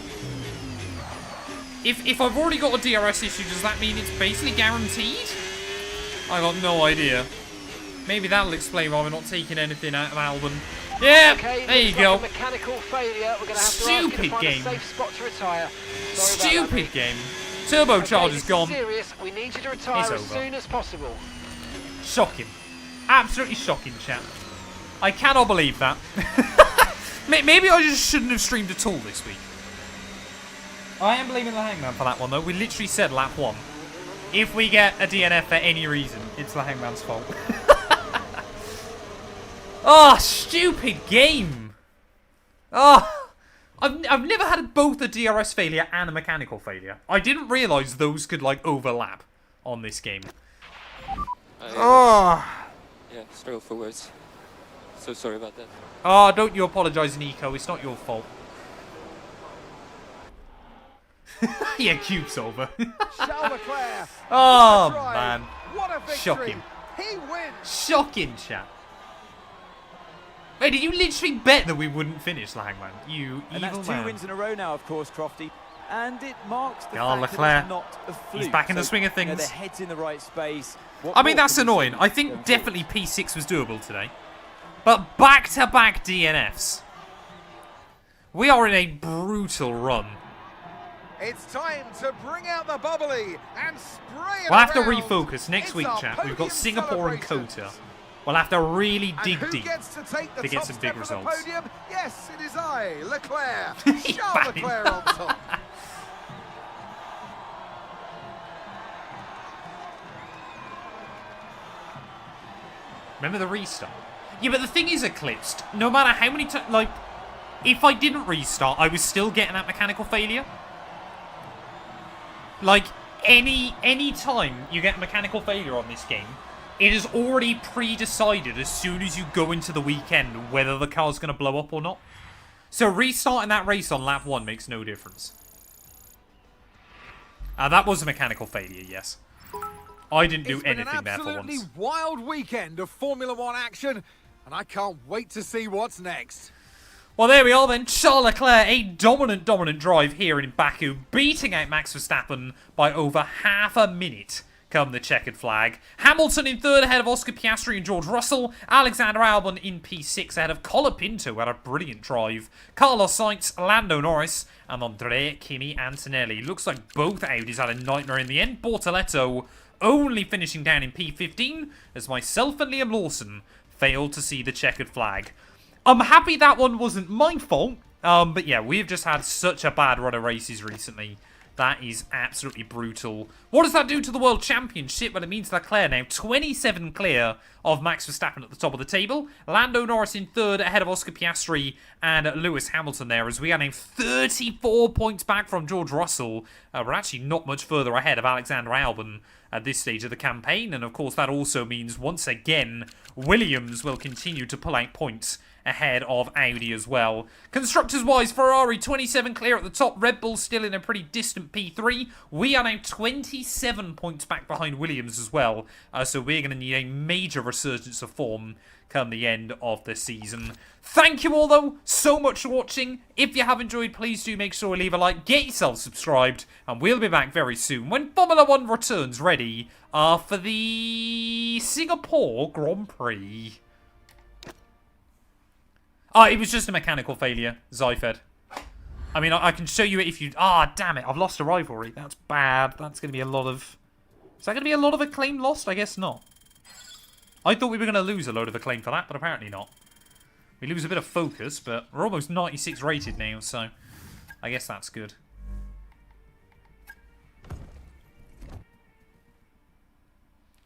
If I've already got a DRS issue, does that mean it's basically guaranteed? I got no idea. Maybe that'll explain why we're not taking anything out of Albon. Yeah, okay, there you go. Mechanical failure. We're going to have to Stupid game. A safe spot to retire. Stupid game. Turbocharger's gone. Serious. We need you to retire as soon as possible. Shocking. Absolutely shocking, chat. I cannot believe that. Maybe I just shouldn't have streamed at all this week. I am blaming the Hangman for that one, though. We literally said lap 1. If we get a DNF for any reason, it's the Hangman's fault. Oh, stupid game. Oh, I've never had both a DRS failure and a mechanical failure. I didn't realise those could, like, overlap on this game. Oh. Yeah, struggle for words. So sorry about that. Oh, don't you apologise, Nico. It's not your fault. Yeah, cube's over. Charles Leclerc. Oh, man. What a victory. Shocking. He wins. Shocking, chat. Wait, did you literally bet that we wouldn't finish, the Hangman? You and evil that's man. 2 wins in a row now, of course, Crofty. And it marks the Oh, fact Leclerc. that it's not a fluke. He's back in the swing of You know, things. their head's in the right space. I mean, that's annoying. I think definitely P6 was doable today. But back-to-back DNFs. We are in a brutal run. It's time to bring out the bubbly and spray it We'll have to around. refocus next It's week, our chat. We've got podium Singapore and celebrations. Kota. We'll have to really And dig who deep gets to take the to get top some step big of the results. podium? Yes, it is I, Leclerc. He's Charles batting. Leclerc on top. Remember the restart? Yeah, but the thing is, Eclipsed, no matter how many times, like, if I didn't restart, I was still getting that mechanical failure. Like, any time you get a mechanical failure on this game, it is already pre-decided as soon as you go into the weekend whether the car's going to blow up or not. So restarting that race on lap 1 makes no difference. That was a mechanical failure, yes. I didn't do It's been anything an there for absolutely once. wild weekend of Formula One action, and I can't wait to see what's next. Well, there we are then. Charles Leclerc, a dominant drive here in Baku, beating out Max Verstappen by over half a minute come the checkered flag. Hamilton in third ahead of Oscar Piastri and George Russell. Alexander Albon in P6 ahead of Colapinto, had a brilliant drive. Carlos Sainz, Lando Norris, and Andrea Kimi Antonelli. Looks like both Audis had a nightmare in the end. Bortoletto only finishing down in P15 as myself and Liam Lawson failed to see the checkered flag. I'm happy that one wasn't my fault. But yeah, we've just had such a bad run of races recently. That is absolutely brutal. What does that do to the World Championship? Well, it means Leclerc now 27 clear of Max Verstappen at the top of the table. Lando Norris in third ahead of Oscar Piastri and Lewis Hamilton there, as we are now 34 points back from George Russell. We're actually not much further ahead of Alexander Albon at this stage of the campaign. And of course, that also means once again, Williams will continue to pull out points ahead of Audi as well. Constructors-wise, Ferrari 27 clear at the top. Red Bull still in a pretty distant P3. We are now 27 points back behind Williams as well. So we're going to need a major resurgence of form come the end of the season. Thank you all, though, so much for watching. If you have enjoyed, please do make sure to leave a like, get yourself subscribed, and we'll be back very soon when Formula One returns ready for the Singapore Grand Prix. It was just a mechanical failure, Zyfed. I mean, I can show you it if you... damn it, I've lost a rivalry. That's bad. That's going to be a lot of... Is that going to be a lot of acclaim lost? I guess not. I thought we were going to lose a load of acclaim for that, but apparently not. We lose a bit of focus, but we're almost 96 rated now, so I guess that's good.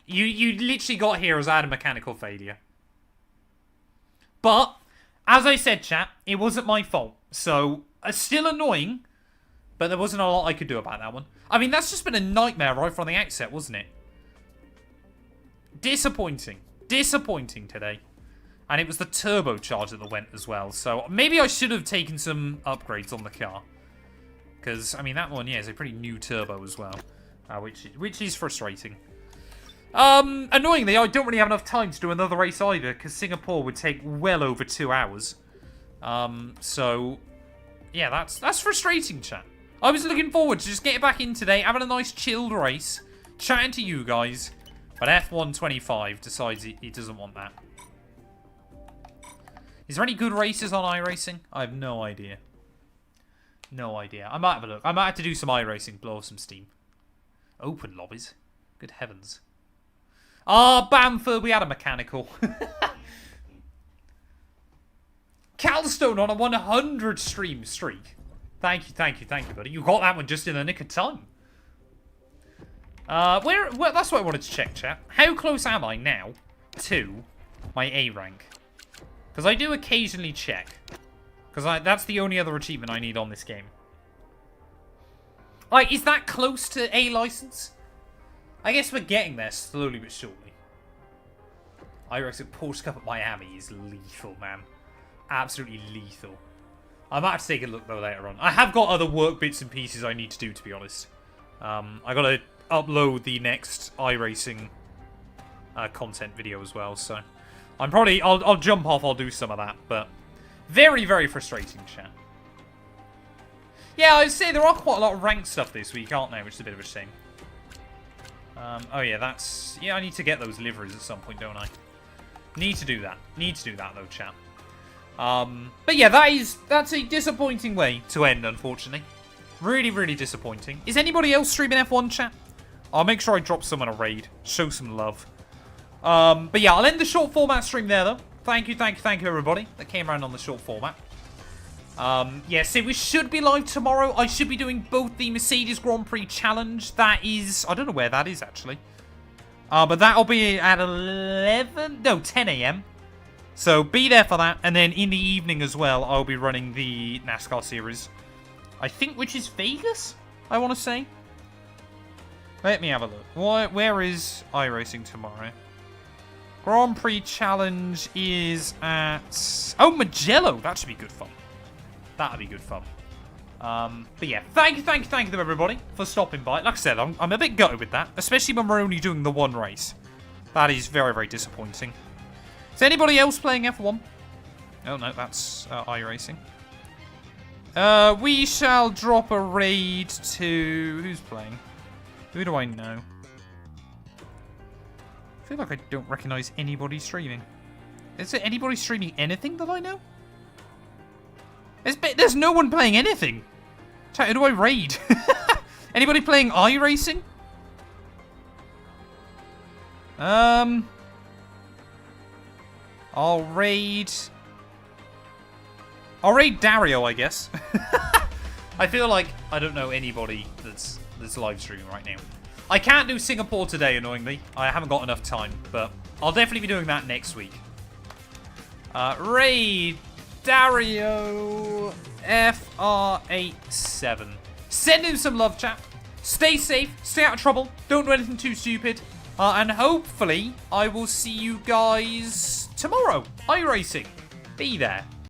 You literally got here as I had a mechanical failure. But... as I said, chat, it wasn't my fault. So, still annoying, but there wasn't a lot I could do about that one. I mean, that's just been a nightmare right from the outset, wasn't it? Disappointing. Disappointing today. And it was the turbocharger that went as well. So, maybe I should have taken some upgrades on the car. Because, I mean, that one, yeah, is a pretty new turbo as well. Which is frustrating. Annoyingly, I don't really have enough time to do another race either, because Singapore would take well over 2 hours. So, yeah, that's frustrating, chat. I was looking forward to just getting back in today, having a nice chilled race, chatting to you guys, but F125 decides he doesn't want that. Is there any good races on iRacing? I have no idea. No idea. I might have a look. I might have to do some iRacing, blow off some steam. Open lobbies. Good heavens. Bamford, we had a mechanical. Calstone on a 100 stream streak. Thank you, buddy. You got that one just in the nick of time. Where that's what I wanted to check, chat. How close am I now to my A rank? Because I do occasionally check. Because that's the only other achievement I need on this game. Like, is that close to A license? I guess we're getting there slowly but surely. iRacing Porsche Cup at Miami is lethal, man. Absolutely lethal. I might have to take a look, though, later on. I have got other work bits and pieces I need to do, to be honest. I got to upload the next iRacing content video as well, so... I'm probably... I'll jump off, I'll do some of that, but... Very, very frustrating, chat. Yeah, I'd say there are quite a lot of ranked stuff this week, aren't there? Which is a bit of a shame. Oh yeah, that's... Yeah, I need to get those liveries at some point, don't I? Need to do that. Need to do that, though, chat. But yeah, that's a disappointing way to end, unfortunately. Really, really disappointing. Is anybody else streaming F1, chat? I'll make sure I drop someone a raid. Show some love. But yeah, I'll end the short format stream there, though. Thank you, everybody that came around on the short format. Yeah, so we should be live tomorrow. I should be doing both the Mercedes Grand Prix Challenge. That is... I don't know where that is, actually. But that'll be at 10 a.m. So be there for that. And then in the evening as well, I'll be running the NASCAR series. I think, which is Vegas, I want to say. Let me have a look. Where is iRacing tomorrow? Grand Prix Challenge is at... Oh, Mugello. That should be good fun. That'll be good fun. But yeah, thank you them, everybody, for stopping by. Like I said, I'm a bit gutted with that, especially when we're only doing the one race. That is very, very disappointing. Is anybody else playing F1? Oh, no, that's iRacing. We shall drop a raid to... Who's playing? Who do I know? I feel like I don't recognise anybody streaming. Is there anybody streaming anything that I know? There's no one playing anything. Chat, who do I raid? Anybody playing iRacing? I'll raid Dario, I guess. I feel like I don't know anybody that's live streaming right now. I can't do Singapore today, annoyingly. I haven't got enough time, but I'll definitely be doing that next week. Raid Dario FR87. Send him some love, chat. Stay safe, stay out of trouble, don't do anything too stupid. And hopefully, I will see you guys tomorrow. iRacing. Be there.